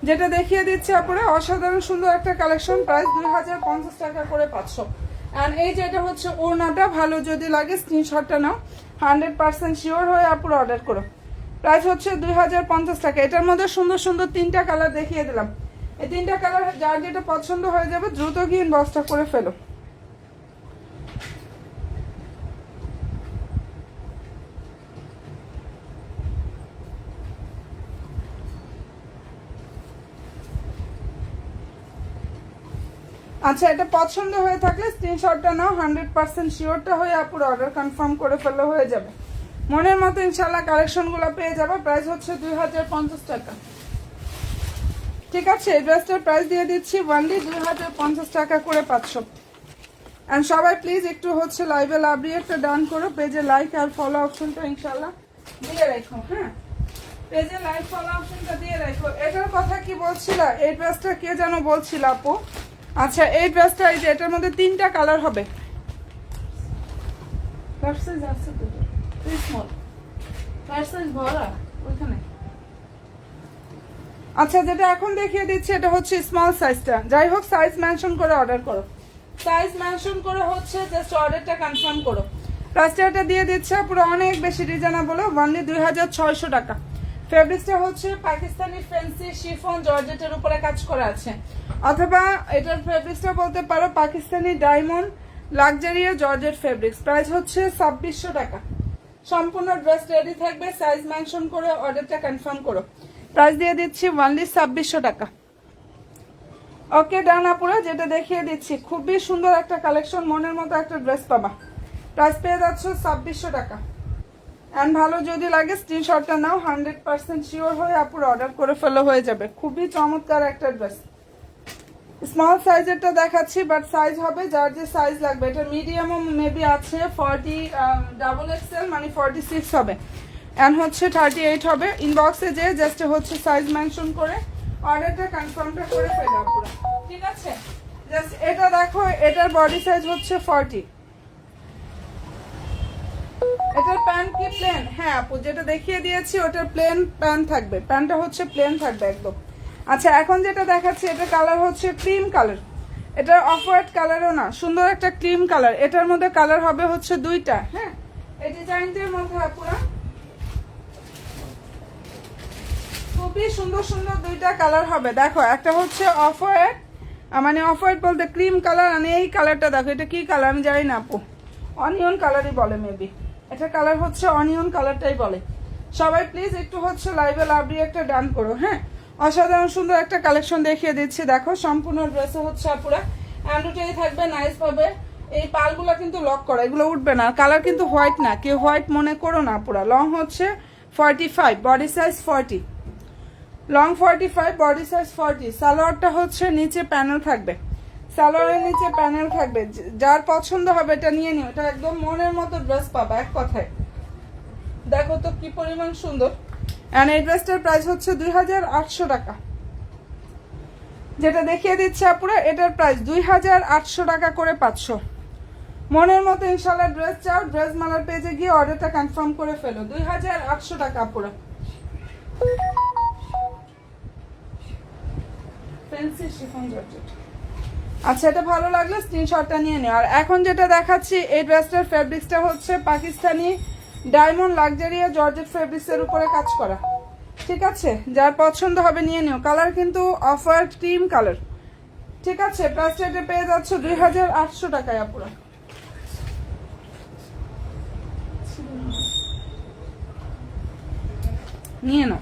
যেটা দেখিয়ে দিচ্ছি আপুরা, অসাধারণ সুন্দর একটা কালেকশন, প্রাইস 2050 টাকা করে 500। অ্যান্ড এই যেটা হচ্ছে ওড়নাটা, ভালো যদি লাগে স্ক্রিনশটটা নাও, 100% শিওর হয়ে আপুরা অর্ডার করো। প্রাইস হচ্ছে 2050 টাকা। এটার মধ্যে সুন্দর সুন্দর 3টা কালার দেখিয়ে দিলাম। এই 3টা কালার যার যেটা পছন্দ হয়ে যাবে দ্রুত গিয়ে ইনবক্সটা করে ফেলো। আচ্ছা এটা পছন্দ হয়ে থাকলে স্ক্রিনশটটা নাও, 100% শিওরটা হয়ে আপুর অর্ডার কনফার্ম করে ফেললে হয়ে যাবে। মনের মতো ইনশাল্লাহ কালেকশনগুলো পেয়ে যাবে। প্রাইস হচ্ছে 2050 টাকা। ঠিক আছে, এই ড্রেসটার প্রাইস দিয়ে দিচ্ছি ওয়ানলি 2050 টাকা করে 500। অ্যান্ড সবাই প্লিজ একটু হচ্ছে লাইভে লাভ দিয়ে একটা ডান করো, পেজে লাইক আর ফলো অপশনটা ইনশাল্লাহ দিয়ে রাখো। হ্যাঁ, পেজে লাইক ফলো অপশনটা দিয়ে রাখো। এটার কথা কি বলছিল, এই ড্রেসটা কে যেন বলছিল আপু। আচ্ছা এই ড্রেসটা, এই যে এটার মধ্যে 3টা কালার হবে। আচ্ছা যেটা এখন দেখিয়ে দিচ্ছি এটা হচ্ছে স্মল সাইজটা। যাই হোক সাইজ মেনশন করে অর্ডার করো, সাইজ মেনশন করে হচ্ছে জাস্ট অর্ডারটা কনফার্ম করো। প্রাইসটা দিয়ে দিচ্ছে পুরো অনেক বেশি রিজনেবল, অনলি 2600 টাকা। ফেব্রিক্সটা হচ্ছে পাকিস্তানি ফ্যান্সি শিফন জর্জেটের উপরে কাজ করা আছে, অথবা এটার ফেব্রিক্সটা বলতে পারো পাকিস্তানি ডায়মন্ড লাক্সারিয়া জর্জেট ফেব্রিক্স। প্রাইস হচ্ছে 2600 টাকা। সম্পূর্ণ ড্রেস রেডি থাকবে, সাইজ মেনশন করে অর্ডারটা কনফার্ম করো। প্রাইস দিয়ে দিচ্ছি অনলি 2600 টাকা। ওকে ডান আপুরা, যেটা দেখিয়ে দিচ্ছি খুবই সুন্দর একটা কালেকশন, মনের মতো একটা ড্রেস পাবা। প্রাইস পেয়ে যাচ্ছ 2600 টাকা। অ্যান্ড ভালো যদি লাগে স্ক্রিনশটটা নাও, 100% শিওর হয়ে আপুর অর্ডার করে ফেলে হয়ে যাবে। খুবই চমৎকার একটা ড্রেস। স্মল সাইজেরটা দেখাচ্ছি, বাট সাইজ হবে যার যে সাইজ লাগবে। এটা মিডিয়ামও মেবি আছে, 40 ডাবল এক্সেল মানে 46 হবে, অ্যান্ড হচ্ছে 38 হবে। ইনবক্সে যে জাস্ট হচ্ছে সাইজ মেনশন করে অর্ডারটা কনফার্মটা করে ফেলা পুরো। ঠিক আছে, জাস্ট এটা দেখো, এটার বডি সাইজ হচ্ছে 40। এটার প্যান্ট কি প্লেন? হ্যাঁ আপু, যেটা দেখিয়ে দিয়েছি ওটার প্লেন প্যান্ট থাকবে, প্যান্টটা হচ্ছে প্লেন থাকবে একদম। আচ্ছা এখন যেটা দেখাচ্ছি এটা কালার হচ্ছে ক্রিম কালার, এটা অফ হোয়াইট কালারও না, সুন্দর একটা ক্রিম কালার। এটার মধ্যে কালার হবে হচ্ছে 2টা। হ্যাঁ, এই ডিজাইনটির মধ্যে আপুরা খুবই সুন্দর সুন্দর 2টা কালার হবে। দেখো একটা হচ্ছে অফ হোয়াইট, মানে অফ হোয়াইট বলতে ক্রিম কালার, আর এই কালারটা দেখো, এটা কি কালার আমি জানি না আপু, অনিয়ন কালারই বলে মেবি। এটা কালার হচ্ছে অনিয়ন কালারটাই বলে। সবাই প্লিজ একটু হচ্ছে লাইভে লাভ দিয়ে একটা ডান করো। হ্যাঁ, অসাধারণ সুন্দর একটা কালেকশন দেখিয়ে দিচ্ছি। দেখো সম্পূর্ণ ড্রেসে হচ্ছে আপুরা অ্যান্ডুটাই থাকবে, নাইস পাবে। এই পালগুলো কিন্তু লক করা, এগুলো উঠবে না। কালার কিন্তু হোয়াইট না, কেউ হোয়াইট মনে করো না আপুরা। লং হচ্ছে 45, body size 40, long 45, body size 40। সালোয়ারটা হচ্ছে নিচে প্যানেল থাকবে, সালোয়ারের নিচে প্যানেল থাকবে। যার পছন্দ হবে এটা নিয়ে নিও, এটা একদম মনের মতো ড্রেস পাবা এক কথায়। দেখো তো কি পরিমাণ সুন্দর। এন্ড এই ড্রেসটার প্রাইস হচ্ছে 2800 টাকা। যেটা দেখিয়ে দিচ্ছে আপুরা এটার প্রাইস 2800 টাকা করে 500। মনের মতো ইনশাল্লাহ ড্রেস চাও, ড্রেস মালার পেজে গিয়ে অর্ডারটা কনফার্ম করে ফেলো। 2800 টাকা আপুরা। Fancy chiffon georgette. আচ্ছা এটা ভালো লাগলে স্ক্রিনশটটা নিয়ে নিও। আর এখন যেটা দেখাচ্ছি এই ড্রেসটার ফেব্রিক্সটা হচ্ছে পাকিস্তানি ডায়মন্ড লাক্সারিয়া জর্জেট ফেব্রিক্সের উপরে কাজ করা। ঠিক আছে, যার পছন্দ হবে নিয়ে নিও। কালার কিন্তু অফ হোয়াইট ক্রিম কালার। ঠিক আছে, প্রাইসটা এটা পেয়ে যাচ্ছ 2800 টাকায় আপুরা। নিয়ে নাও।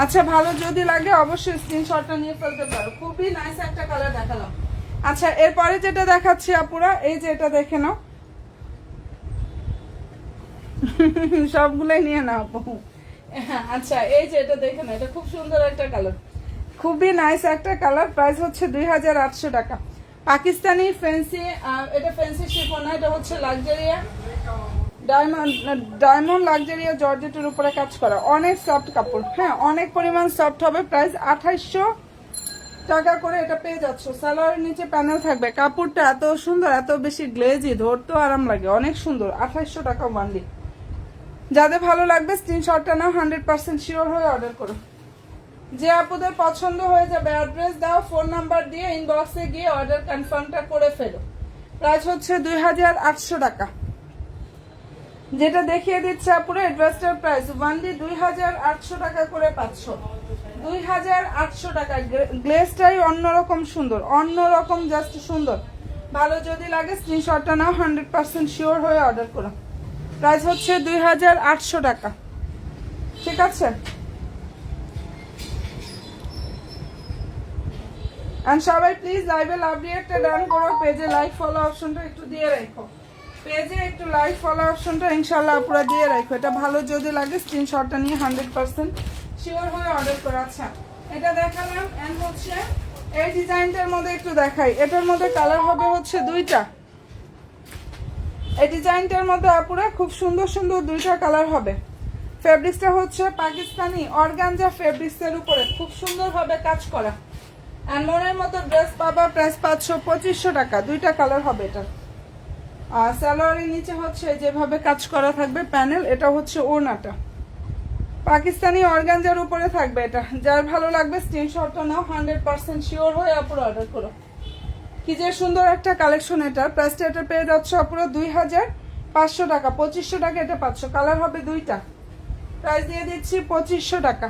আচ্ছা ভালো যদি লাগে অবশ্যই স্ক্রিনশটটা নিয়ে ফেলতে পারো। খুবই নাইস একটা কালার দেখালাম। আচ্ছা এরপরে যেটা দেখাচ্ছি আপুরা, এই যে এটা দেখে নাও, সবগুলোই নিয়ে নাও আপু। হ্যাঁ, আচ্ছা এই যে এটা দেখেন, এটা খুব সুন্দর একটা কালার, খুবই নাইস একটা কালার। প্রাইস হচ্ছে 2800 টাকা। পাকিস্তানি ফ্যান্সি, এটা ফ্যান্সি শিফন না, এটা হচ্ছে লাক্সারিয়া ডায়মন্ড লাক্সারিয়া জর্জেটের উপরে কাজ করা, অনেক সফট কাপড়, হ্যাঁ অনেক পরিমাণ সফট হবে। প্রাইস 2800 টাকা করে এটা পেয়ে যাচ্ছ। সালোয়ারের নিচে প্যানেল থাকবে, কাপড়টা এত সুন্দর, এত বেশি গ্লেজি, ধরতেও আরাম লাগে, অনেক সুন্দর। 2800 টাকা ওয়ানলি। যাদের ভালো লাগবে স্ক্রিনশটটা নাও, 100% শিওর হয়ে অর্ডার করো। যে আপুদের পছন্দ হয়ে যাবে অ্যাড্রেস দাও, ফোন নাম্বার দিয়ে ইনবক্সে গিয়ে অর্ডার কনফার্মটা করে ফেলো। প্রাইস হচ্ছে 2800 টাকা। যেটা দেখিয়ে দিচ্ছে আপুরা অ্যাড্রেসটার প্রাইস ওয়ানলি 2800 টাকা করে পাচ্ছ। 2800 টাকা। গ্লেজটাই অন্যরকম সুন্দর, অন্যরকম জাস্ট সুন্দর। ভালো যদি লাগে স্ক্রিনশটটা নাও, 100% শিওর হয়ে অর্ডার করো। প্রাইস হচ্ছে 2800 টাকা। ঠিক আছে, এন্ড সবাই প্লিজ লাইভে লাভ দিয়ে একটা ডান করো, পেজে লাইক ফলো অপশনটা একটু দিয়ে রাখো, পেজে একটু লাইক ফলো অপশনটা ইনশাল্লাহ পুরো দিয়ে রাখো। এটা ভালো যদি লাগে স্ক্রিনশটটা নিয়ে 100% শিওর হয়ে অর্ডার করা। আচ্ছা এটা দেখালাম, এন্ড হচ্ছে এই ডিজাইনটার মধ্যে একটু দেখাই। এটার মধ্যে কালার হবে হচ্ছে দুইটা। এই ডিজাইনটার মধ্যে আপুরা খুব সুন্দর সুন্দর দুইটা কালার হবে। ফেব্রিক্সটা হচ্ছে পাকিস্তানি অর্গানজা ফেব্রিক্সের উপরে খুব সুন্দরভাবে কাজ করা। আর মনের মতো ড্রেস পাবা, প্রাইস 2500 টাকা। দুইটা কালার হবে এটা। আর সালোয়ারের নিচে হচ্ছে যেভাবে কাজ করা থাকবে প্যানেল, এটা হচ্ছে ওড়নাটা পাকিস্তানি অর্গানজার উপরে থাকবে। এটা যার ভালো লাগবে স্ক্রিনশটটা নাও, 100% শিওর হয়ে আপুরা অর্ডার করো। কি যে সুন্দর একটা কালেকশন। এটা প্রাইসটা এটা পেয়ে যাচ্ছ আপুরা 2500 টাকা। 2500 টাকা এটা পাচ্ছ। কালার হবে দুইটা। প্রাইস দিয়ে দিচ্ছি 2500 টাকা।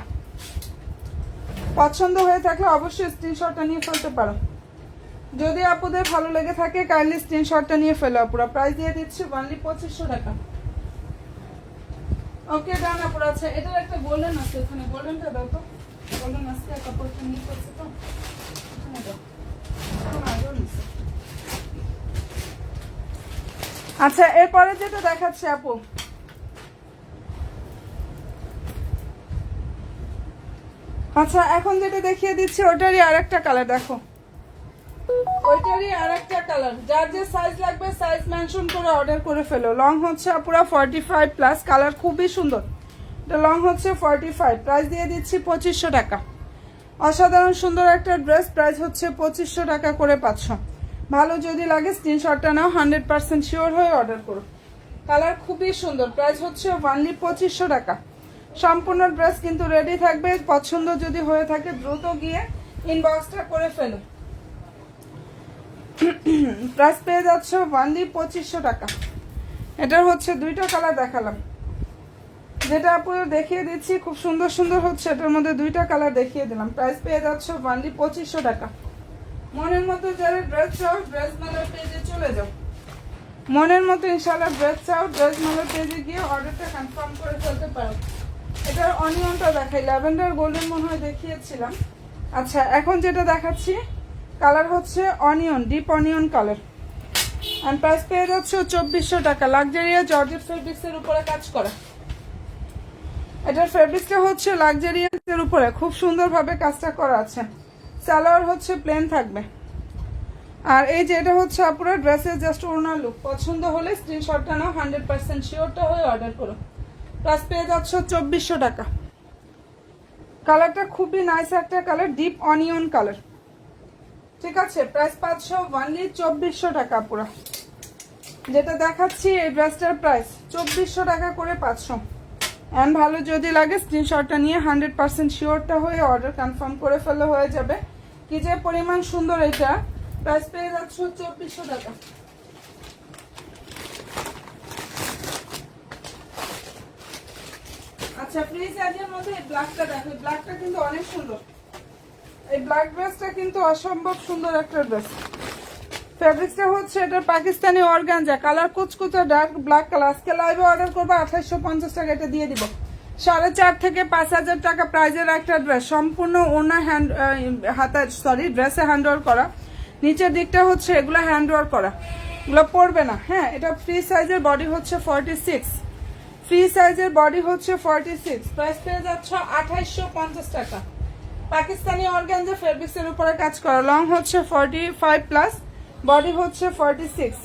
পছন্দ হয়ে থাকলে অবশ্যই স্ক্রিনশটটা নিয়ে ফেলতে পারো। যদি আপুদের ভালো লেগে থাকে কাইন্ডলি স্ক্রিনশটটা নিয়ে ফেলো আপুরা। প্রাইস দিয়ে দিচ্ছি অনলি 2500 টাকা। ওকে ডান আপুরা। আচ্ছা এটার একটা গোল্ডেন আছে, এখানে গোল্ডেনটা দাও তো। গোল্ডেন আছে, কাপড়টা নিয়ে করছে তো, এখানে দাও। আচ্ছা এরপরে যেটা দেখাচ্ছি আপু, আচ্ছা এখন যেটা দেখিয়ে দিচ্ছি ওটারই আরেকটা কালার। দেখো ওইটারই আরেকটা কালার। যার যে সাইজ লাগবে সাইজ মেনশন করে অর্ডার করে ফেলো। লং হচ্ছে পুরো 45 প্লাস, কালার খুবই সুন্দর। এটা লং হচ্ছে 45। প্রাইস দিয়ে দিচ্ছি 2500 টাকা। অসাধারণ সুন্দর একটা ড্রেস। প্রাইস হচ্ছে 2500 টাকা করে পাচ্ছ। ভালো যদি লাগে স্ক্রিনশটটা নাও, 100% শিওর হয়ে অর্ডার করো। কালার খুবই সুন্দর। প্রাইস হচ্ছে অনলি 2500 টাকা। সম্পূর্ণ ড্রেস কিন্তু রেডি থাকবে। পছন্দ যদি হয়ে থাকে দ্রুত গিয়ে ইনবক্সটা করে ফেলো। প্রাইস পেয়ে যাচ্ছ অনলি 2500 টাকা। এটার হচ্ছে দুইটা কালার দেখালাম, যেটা আপনাদের দেখিয়ে দিচ্ছি খুব সুন্দর সুন্দর হচ্ছে। এটার মধ্যে দুইটা কালার দেখিয়ে দিলাম। প্রাইস পেয়ে যাচ্ছ অনলি 2500 টাকা। মনের মতো যারা ড্রেস চাও ড্রেস মেলার পেজে চলে যাও। মনের মতো ইনশাআল্লাহ ড্রেস চাও ড্রেস মেলার পেজে গিয়ে অর্ডারটা কনফার্ম করে ফেলতে পারো। এটার অনিয়নটা দেখাই, ল্যাভেন্ডার গোল্ডেন মনে হয় দেখিয়েছিলাম। আচ্ছা এখন যেটা দেখাচ্ছি কালার হচ্ছে onion, deep onion colour. And price পেয়ে যাচ্ছে 2400 টাকা। লাক্সারিয়া জর্জেট ফেব্রিক্সের উপরে কাজ করা। এটার ফেব্রিক্সটা হচ্ছে লাক্সারিয়াসের উপরে খুব সুন্দরভাবে কাজটা করা আছে। সালোয়ার হচ্ছে প্লেন থাকবে। আর এই যে এটা হচ্ছে আপুরা ড্রেসের জাস্ট ওড়নার লুক। পছন্দ হলে স্ক্রিনশটটা নাও, 100% শিওরটা হয়ে অর্ডার করো। প্রাইস পেয়ে যাচ্ছ 2400 টাকা। কালারটা খুবই নাইস একটা কালার, ডিপ অনিয়ন কালার। ঠিক আছে, প্রাইস পাচ্ছ অনলি 2400 টাকা পুরা। যেটা দেখাচ্ছি এই ড্রেসটার প্রাইস 2400 টাকা করে পাচ্ছ। এন্ড ভালো যদি লাগে স্ক্রিনশটটা নিয়ে 100% শিওরটা হয়ে অর্ডার কনফার্ম করে ফেললে হয়ে যাবে। কি যে পরিমাণ সুন্দর এটা। প্রাইস পেয়ে যাচ্ছ 2400 টাকা। আচ্ছা প্লিজ এর মধ্যে এই ব্ল্যাকটা দেখো। ব্ল্যাকটা কিন্তু অনেক সুন্দর। এই ব্ল্যাক ড্রেসটা কিন্তু অসম্ভব সুন্দর একটা ড্রেস। ফেব্রিক্সটা হচ্ছে এটা পাকিস্তানি অর্গানজা, কালার কুচকুচা ডার্ক ব্ল্যাক কালার। আজকে লাইভে অর্ডার করবো 2850 টাকা। এটা দিয়ে দিব 4.5 থেকে 5000 টাকা প্রাইজের একটা ড্রেস। সম্পূর্ণ ওনা হ্যান্ড হাতা সরি ড্রেসে হ্যান্ড ওয়ার্ক করা। নিচের দিকটা হচ্ছে এগুলো হ্যান্ড ওয়ার্ক করা, এগুলো পড়বে না। হ্যাঁ এটা ফ্রি সাইজের, বডি হচ্ছে 46। ফ্রি সাইজের, বডি হচ্ছে 46, প্রাইস পেয়ে যাচ্ছ 2850 টাকা। পাকিস্তানি অর্গানজা ফেব্রিক্সের উপরে কাজ করা, লং হচ্ছে 45 প্লাস, বডি হচ্ছে 46,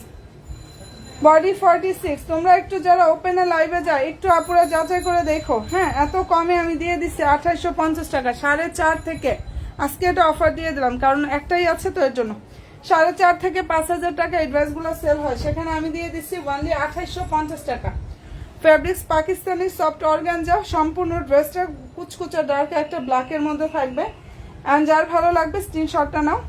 বডি 46। তোমরা একটু যারা ওপেনে লাইভে যায় একটু আপুরা যাচাই করে দেখো। হ্যাঁ, এত কমে আমি দিয়ে দিচ্ছি 2850 টাকা, 4.5 থেকে। আজকে এটা অফার দিয়ে দিলাম কারণ একটাই আছে তো, এর জন্য 4.5 থেকে 5000 টাকা এই ড্রেসগুলো সেল হয়, সেখানে আমি দিয়ে দিচ্ছি ওনলি 2850 টাকা। ফেব্রিক্স পাকিস্তানি সফট অর্গানজা, সম্পূর্ণ ড্রেসটা কুচকুচা ডার্ক একটা ব্ল্যাকের মধ্যে থাকবে। অ্যান্ড যার ভালো লাগবে স্ক্রিনশটটা নাও,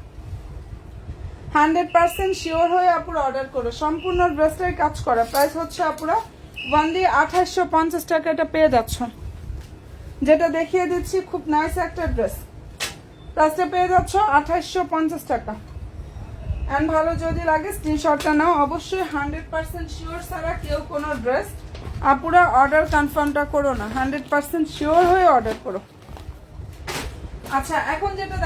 100% শিওর হয়ে আপুরা অর্ডার করো। সম্পূর্ণ ড্রেসটাই কাজ করা, প্রাইস হচ্ছে আপুরা ওনলি 2850 টাকা, এটা পেয়ে যাচ্ছ। যেটা দেখিয়ে দিচ্ছি খুব নাইস একটা ড্রেস, প্রাইসটা পেয়ে যাচ্ছ 2850 টাকা। অ্যান্ড ভালো যদি লাগে স্ক্রিনশটটা নাও। অবশ্যই 100% শিওর ছাড়া কেউ কোনো ড্রেস আপুরা অর্ডার কনফার্মটা করো না, 100% শিওর হয়ে অর্ডার করো। আচ্ছা এখন যেটা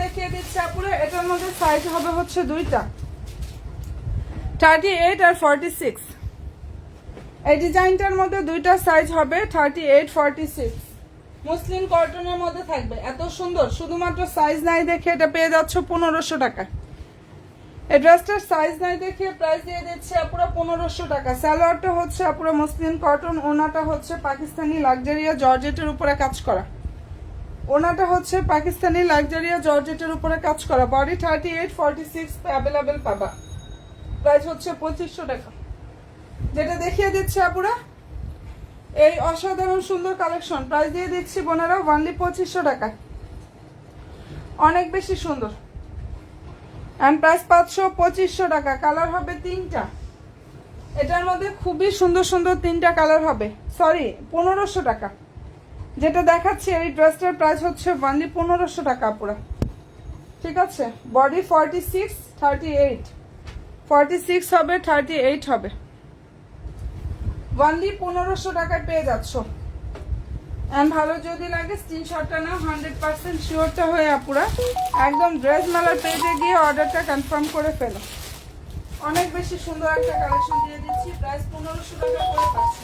দেখিয়ে দিচ্ছি আপুরা, এটার মধ্যে সাইজ হবে হচ্ছে দুইটা, 38 আর 46। এই ডিজাইনটার মধ্যে দুইটা সাইজ হবে, 38, 46। মুসলিম কটনের মধ্যে থাকবে, এত সুন্দর। শুধুমাত্র সাইজ নাই দেখে এটা পেয়ে যাচ্ছ 1500 টাকা। এই ড্রেসটার সাইজ নাই দেখে প্রাইস দিয়ে দিচ্ছে আপুরা 1500 টাকা। সালোয়ারটা হচ্ছে আপুরা মুসলিম কটন, ওনাটা হচ্ছে পাকিস্তানি লাক্সারিয়া জর্জেটের উপরে কাজ করা, ওনাটা হচ্ছে পাকিস্তানি লাক্সারিয়া জর্জেটের উপরে কাজ করা। বডি 38, 46 অ্যাভেলেবেল পাবা, প্রাইস হচ্ছে 2500 টাকা। যেটা দেখিয়ে দিচ্ছে আপুরা এই অসাধারণ সুন্দর কালেকশন, প্রাইস দিয়ে দিচ্ছি বোনেরা ওনলি 2500 টাকা, অনেক বেশি সুন্দর। অ্যান্ড প্রাইস 2500 টাকা। কালার হবে তিনটা, এটার মধ্যে খুবই সুন্দর সুন্দর তিনটা কালার হবে। সরি, 1500 টাকা। যেটা দেখাচ্ছি এই ড্রেসটার প্রাইস হচ্ছে ওনলি 1500 টাকা পুরো, ঠিক আছে। বডি 46, 38, 46 হবে, 38 হবে, ওনলি 1500 টাকায় পেয়ে যাচ্ছ। এন্ড ভালো যদি লাগে স্ক্রিনশটটা নাও, 100% শিওরটা হয়ে আপুরা একদম ড্রেস মেলার পেজে গিয়ে অর্ডারটা কনফার্ম করে ফেলো। অনেক বেশি সুন্দর একটা কালেকশন দিয়ে দিচ্ছি, প্রাইস 1500 টাকা করে পাচ্ছ,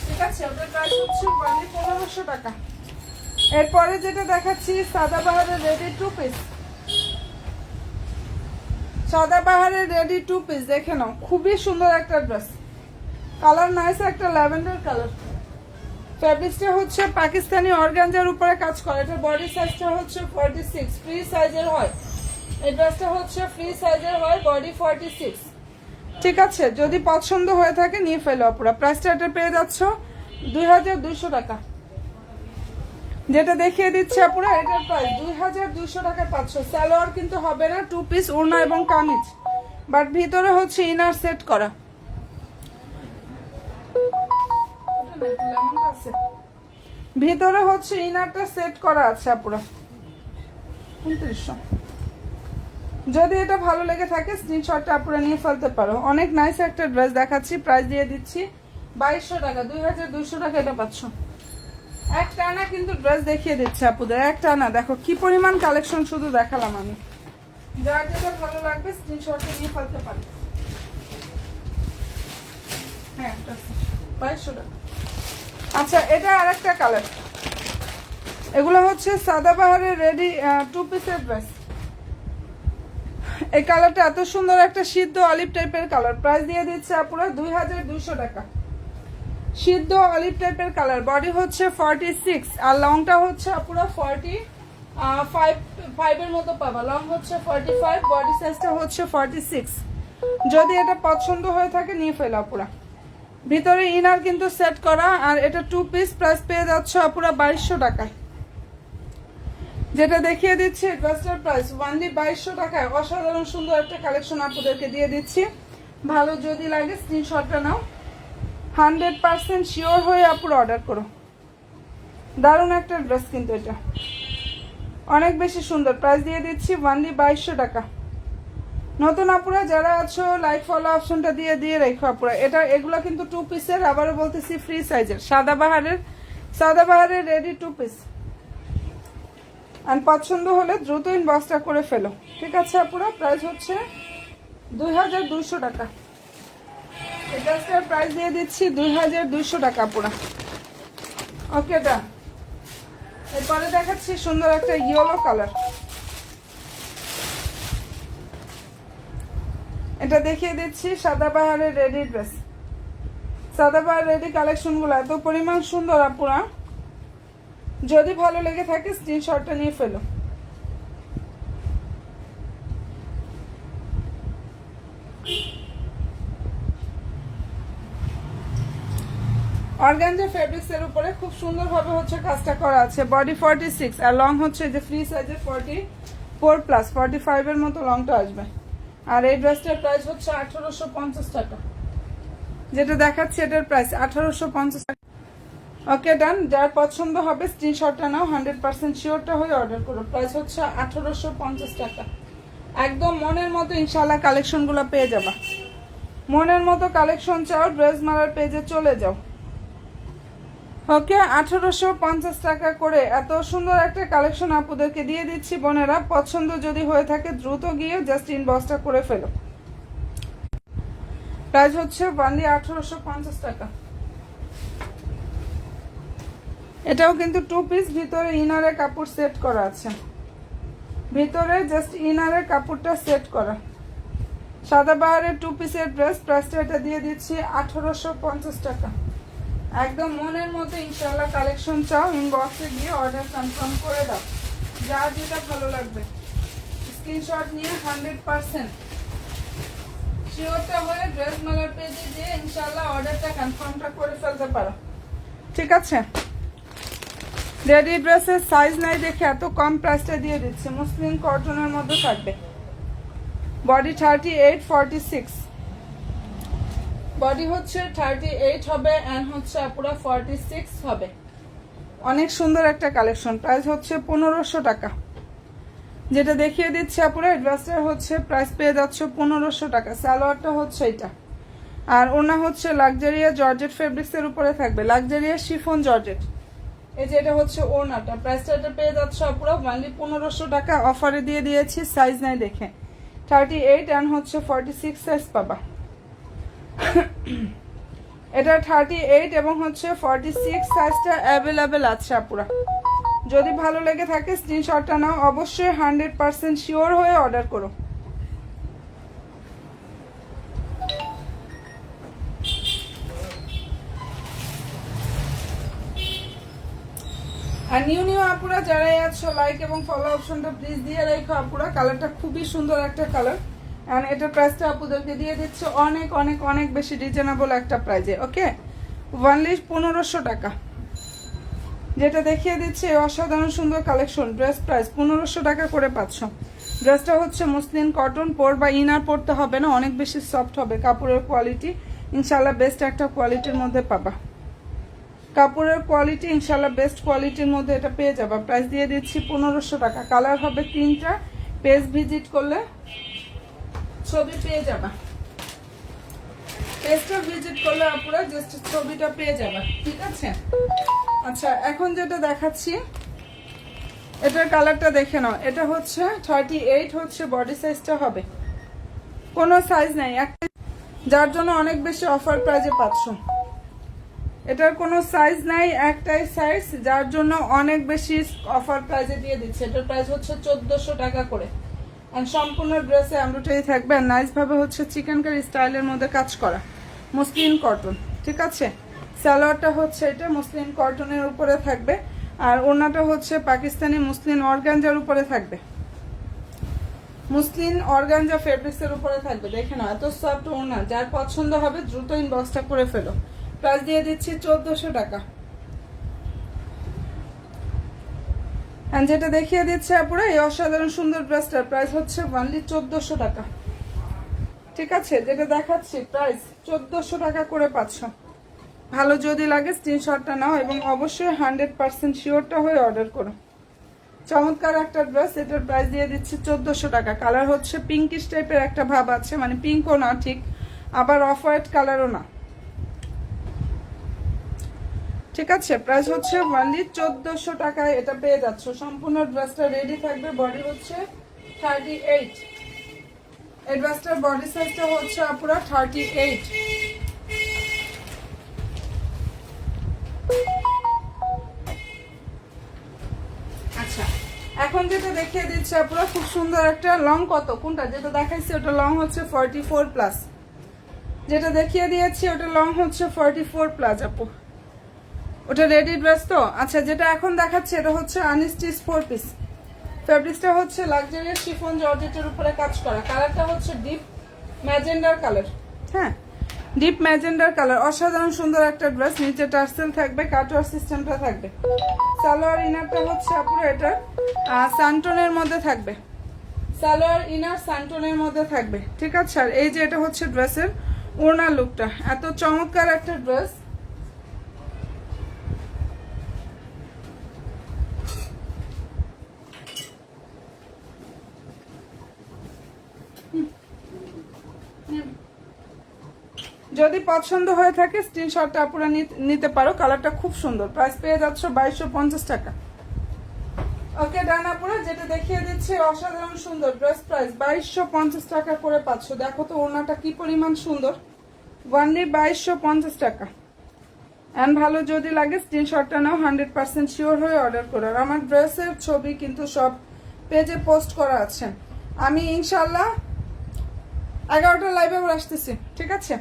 ঠিক আছে। ওটার প্রাইস হচ্ছে ওনলি 1500 টাকা। এরপরে যেটা দেখাচ্ছি সাদাবাহারের রেডি টু পিস, সাদাবাহারের রেডি টু পিস দেখে নাও, খুবই সুন্দর একটা ড্রেস। কালার নাইস একটা ল্যাভেন্ডার কালার। ফেব্রিক্সটা হচ্ছে পাকিস্তানি অর্গানজার উপরে কাজ করে। এটা বডি সাইজটা হচ্ছে 46, ফ্রি সাইজের হয়। এই ড্রেসটা হচ্ছে ফ্রি সাইজের হয়, বডি 46, ঠিক আছে। যদি পছন্দ হয়ে থাকে নিয়ে ফেলো আপুরা। প্রাইসটা এটা পেয়ে যাচ্ছ 2200 টাকা। যেটা দেখিয়ে দিচ্ছে আপুরা এটার প্রাইস 2200 টাকায় পাচ্ছ। সালোয়ার কিন্তু হবে না, টু পিস ওড়না এবং কামিজ, বাট ভিতরে হচ্ছে ইনার সেট করা। ভিতরে হচ্ছে ইনারটা সেট করা আছে আপুরা, 2900। যদি এটা ভালো লেগে থাকে স্ক্রিনশটটা আপুরা নিয়ে ফেলতে পারো। অনেক নাইস একটা ড্রেস দেখাচ্ছি, প্রাইস দিয়ে দিচ্ছি 2200 টাকা, 2200 টাকা এটা পাচ্ছ। এক টানা কিন্তু ড্রেস দেখিয়ে দিচ্ছে আপুদের, এক টানা। দেখো কি পরিমাণ কালেকশন শুধু দেখালাম আমি। যার যেটা ভালো লাগবে স্ক্রিনশটটা নিয়ে ফেলতে পারো। হ্যাঁ 2200 টাকা। আচ্ছা এটা আরেকটা কালার, এগুলো হচ্ছে সাদাবাহারের রেডি টু পিসের ড্রেস। এই কালারটা এত সুন্দর একটা সিদ্ধ অলিভ টাইপের কালার, প্রাইস দিয়ে দিচ্ছে আপুরা 2200 টাকা। সিদ্ধ অলিভ টাইপের কালার, বডি হচ্ছে 46 আর লংটা হচ্ছে আপুরা 45 এর মতো পাবা। লং হচ্ছে 45, বডি সাইজটা হচ্ছে 46। যদি এটা পছন্দ হয়ে থাকে নিয়ে ফেলো আপুরা। ভিতরে ইনার কিন্তু সেট করা, আর এটা টু পিস, প্রাইস পেয়ে যাচ্ছে আপুরা 2200 টাকায়। যেটা দেখিয়ে দিচ্ছি ড্রেসটার প্রাইস ওনলি 2200 টাকায়। অসাধারণ সুন্দর একটা কালেকশন আপনাদেরকে দিয়ে দিচ্ছি। ভালো যদি লাগে স্ক্রিনশটটা নাও, 100% শিওর হয়ে আপুরা অর্ডার করো। দারুণ একটা ড্রেস কিন্তু এটা, অনেক বেশি সুন্দর। প্রাইস দিয়ে দিচ্ছি ওনলি 2200 টাকা। নতুন আপুরা যারা আছো লাইক ফলো অপশনটা দিয়ে দিয়ে রেখো আপুরা। এগুলো কিন্তু টু পিসের, আবারও বলতেছি ফ্রি সাইজের, সাদাবাহারের রেডি টু পিস। আর পছন্দ হলে দ্রুত ইনবক্সটা করে ফেলো, ঠিক আছে আপুরা। প্রাইস হচ্ছে 2200 টাকা। এই ড্রেসটার প্রাইস দিয়ে দিচ্ছি 2200 টাকা পুরা। ওকে ডান। এরপরে দেখাচ্ছি সুন্দর একটা ইয়েলো কালার। এটা দেখিয়ে দিচ্ছি সাদাবাহারের রেডি ড্রেস। সাদাবাহার রেডি কালেকশনগুলো এত পরিমাণ সুন্দর আপুরা, যদি ভালো লেগে থাকে স্ক্রিনশটটা নিয়ে ফেলো। অর্গানজা ফেব্রিক্স এর উপরে খুব সুন্দরভাবে হচ্ছে কাজটা করা আছে। বডি 46 আর লং হচ্ছে যে ফ্রি সাইজের 44 প্লাস 45 এর মতো লংটা আসবে। আর এই ড্রেসটার প্রাইস হচ্ছে 1850 টাকা। যেটা দেখাচ্ছি এটার প্রাইস 1850 টাকা। ওকে ডান। যার পছন্দ হবে স্ক্রিনশটটা নাও, 100% শিওরটা হয়ে অর্ডার করো। প্রাইস হচ্ছে 1850 টাকা। একদম মনের মতো ইনশাআল্লাহ কালেকশনগুলো পেয়ে যাবা। মনের মতো কালেকশন চাও, ড্রেস মারার পেজে চলে যাও। ওকে, 1850 টাকা করে এত সুন্দর একটা কালেকশন আপুদেরকে দিয়ে দিচ্ছি। বোনেরা পছন্দ যদি হয়ে থাকে দ্রুত গিয়ে জাস্ট ইনবক্সটা করে ফেলো। প্রাইস হচ্ছে অনলি 1850 টাকা। এটাও কিন্তু 2 পিস, ভিতরে ইনারে কাপড় সেট করা আছে। ভিতরে জাস্ট ইনারের কাপড়টা সেট করা। সাদাবাহারের 2 পিসের ড্রেস। প্রাইসটা এটা দিয়ে দিচ্ছি 1850 টাকা। একদম মনের মতো ইনশাআল্লাহ কালেকশন চাও, ইনবক্সে গিয়ে অর্ডার কনফার্ম করে দাও। যার যেটা ভালো লাগবে স্ক্রিনশট নিয়ে 100% শিওরটা হয়ে ড্রেস মেলার পেজে দিয়ে ইনশাআল্লাহ অর্ডারটা কনফার্মটা করে ফেলতে পারো। ঠিক আছে? রেডি ড্রেসের সাইজ নাই দেখে এত কম প্রাইসটা দিয়ে দিচ্ছে। মুসলিম কটনের মধ্যে থাকবে। বডি 38 46, বডি হচ্ছে 38 হবে এন্ড হচ্ছে পুরো 46 হবে। অনেক সুন্দর একটা কালেকশন। প্রাইস হচ্ছে 1500 টাকা। যেটা দেখিয়ে দিচ্ছে আপুরা, ড্রেসটার হচ্ছে প্রাইস পেয়ে যাচ্ছে 1500 টাকা। সালোয়ারটা হচ্ছে এটা, আর ওনা হচ্ছে লাক্সারিয়া জর্জেট ফেব্রিক্স এর উপরে থাকবে। লাক্সারিয়া শিফন জর্জেট। এই যে এটা হচ্ছে ওনাটা। প্রাইসটা এটা পেয়ে যাচ্ছে আপুরা অনলি 1500 টাকা। অফারে দিয়ে দিয়েছি, সাইজ নাই দেখে। 38 এন্ড হচ্ছে 46 সাইজ পাবা। এটা 38 এবং হচ্ছে 46 সাইজটা অ্যাভেলেবেল আছে আপুরা। যদি ভালো লেগে থাকে স্ক্রিনশটটা নাও, অবশ্যই 100% শিওর হয়ে অর্ডার করো। আর নিউ আপুরা যারাই আছো লাইক এবং ফলো অপশনটা প্লিজ দিয়ে রেখো আপুরা। কালারটা খুবই সুন্দর একটা কালার। এন্ড এটার প্রাইসটা আপুদেরকে দিয়ে দিচ্ছে অনেক অনেক অনেক বেশি রিজনেবল একটা প্রাইজে। ওকে, অনলি 1500 টাকা। যেটা দেখিয়ে দিচ্ছে অসাধারণ সুন্দর কালেকশন। ড্রেস প্রাইস 1500 টাকা করে পাচ্ছ। ড্রেসটা হচ্ছে মসলিন কটন, পর বা ইনার পরতে হবে না, অনেক বেশি সফট হবে। কাপড়ের কোয়ালিটি ইনশাল্লাহ বেস্ট একটা কোয়ালিটির মধ্যে পাবা। কাপড়ের কোয়ালিটি ইনশাল্লাহ বেস্ট কোয়ালিটির মধ্যে এটা পেয়ে যাবা। প্রাইস দিয়ে দিচ্ছি 1500 টাকা। কালার হবে 3টা। পেজ ভিজিট করলে ছবি পেয়ে যাবা। পেজটা ভিজিট করলে আপুরা জাস্ট ছবিটা পেয়ে যাবা। ঠিক আছে? আচ্ছা, এখন যেটা দেখাচ্ছি এটার কালারটা দেখে নাও। এটা হচ্ছে 38 হচ্ছে বডি সাইজটা হবে। কোনো সাইজ নাই, একটা, যার জন্য অনেক বেশি অফার প্রাইজে পাচ্ছ। এটার কোনো সাইজ নাই, একটাই সাইজ, যার জন্য অনেক বেশি অফার প্রাইজে দিয়ে দিচ্ছে। এটার প্রাইস হচ্ছে 1400 টাকা করে। আর সম্পূর্ণ ড্রেসে এমব্রয়ডারি থাকবে। আর নাইস ভাবে হচ্ছে চিকেন কারি স্টাইলের মধ্যে কাজ করা মসলিন কটন। ঠিক আছে? সালোয়ারটা হচ্ছে এটা মসলিন কটনের উপরে থাকবে। আর ওড়নাটা হচ্ছে পাকিস্তানি মুসলিন অর্গানজার উপরে থাকবে। মুসলিন অর্গানজা ফেব্রিক্স এর উপরে থাকবে। দেখে নাও এত সফট ওড়না। যার পছন্দ হবে দ্রুত ইনবক্সটা করে ফেলো। প্রাইস দিয়ে দিচ্ছি 1400 টাকা। আর যেটা দেখিয়ে দিচ্ছে আপুরা এই অসাধারণ সুন্দর ড্রেসটার প্রাইস হচ্ছে অনলি 1400 টাকা। ঠিক আছে? যেটা দেখাচ্ছি প্রাইস 1400 টাকা করে পাচ্ছ। ভালো যদি লাগে স্ক্রিনশটটা নাও এবং অবশ্যই 100% শিওরটা হয়ে অর্ডার করো। চমৎকার একটা ড্রেস। এটার প্রাইস দিয়ে দিচ্ছি 1400 টাকা। কালার হচ্ছে পিঙ্কিশ টাইপের একটা ভাব আছে, মানে পিঙ্কও না ঠিক, আবার অফ হোয়াইট কালারও না। ঠিক আছে? প্রাইস হচ্ছে অনলি 1400 টাকায় এটা পেয়ে যাচ্ছ। সম্পূর্ণ ড্রেসটা রেডি থাকবে। বডি হচ্ছে 38 এই ড্রেসটার বডি সাইজটা হচ্ছে আপুরা 38। আচ্ছা, এখন যেটা দেখিয়ে দিচ্ছে আপুরা খুব সুন্দর একটা লং, কত কোনটা যেটা দেখাইছি ওটা লং হচ্ছে 44+, যেটা দেখিয়ে দিয়েছি ওটা লং হচ্ছে 44+ আপু। ওটা রেডি ড্রেস তো। আচ্ছা, যেটা এখন দেখাচ্ছে এটা হচ্ছে আনস্টিচ 4 পিস। ফেব্রিক্সটা হচ্ছে লাক্সারিয়াস শিফন জর্জেটের উপরে কাজ করা। কালারটা হচ্ছে ডিপ ম্যাজেন্ডার কালার। হ্যাঁ, ডিপ ম্যাজেন্ডার কালার। অসাধারণ সুন্দর একটা ড্রেস। নিচে টার্সেল থাকবে, কাটওয়ার সিস্টেমটা থাকবে। সালোয়ার ইনারটা হচ্ছে আপুরা এটা সানটোনের মধ্যে থাকবে। সালোয়ার ইনার সানটোনের মধ্যে থাকবে, ঠিক আছে। আর এই যে এটা হচ্ছে ড্রেসের ওড়নার লুকটা, এত চমৎকার একটা ড্রেস। যদি পছন্দ হয়ে থাকে স্ক্রিনশটটা আপুরা নিতে পারো। কালারটা খুব সুন্দর। প্রাইস পেয়ে যাচ্ছ 2250 টাকা। ওকে ডান আপুরা, যেটা দেখিয়ে দিচ্ছে অসাধারণ সুন্দর ড্রেস। প্রাইস 2250 টাকা করে পাচ্ছ। দেখো তো ওড়নাটা কি পরিমাণ সুন্দর। ওয়ানলি 2250 টাকা। এন্ড ভালো যদি লাগে স্ক্রিনশটটা নাও, 100% শিওর হয়ে অর্ডার করো। আর আমার ড্রেসের ছবি কিন্তু সব পেজে পোস্ট করা আছে। আমি ইনশাল্লাহ 11টা লাইভে আবার আসতেছি, ঠিক আছে।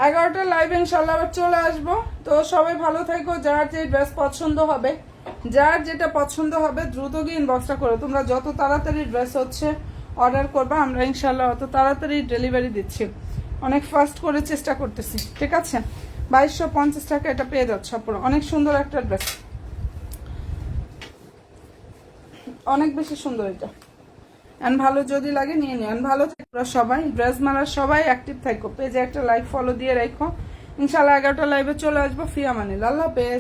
11টা লাইভে ইনশাল্লাহ আবার চলে আসবো। তো সবাই ভালো থাকো। যার যে ড্রেস পছন্দ হবে, যার যেটা পছন্দ হবে দ্রুত গিয়ে ইনবক্সটা করো। তোমরা যত তাড়াতাড়ি ড্রেস হচ্ছে অর্ডার করবা, আমরা ইনশাল্লাহ অত তাড়াতাড়ি ডেলিভারি দিচ্ছি। অনেক ফাস্ট করে চেষ্টা করতেছি, ঠিক আছে। 2250 টাকা এটা পেয়ে যাচ্ছে পুরো। অনেক সুন্দর একটা ড্রেস, অনেক বেশি সুন্দর এটা। এন্ড ভালো যদি লাগে নিয়ে নিন। ভালো থাকো সবাই। ড্রেস মেলার সবাই অ্যাক্টিভ থাকো। পেজে একটা লাইক ফলো দিয়ে রাখো। ইনশাল্লাহ 11টা লাইভে চলে আসবো। ফি আমানিল্লাহ, আল্লাহ হাফেজ।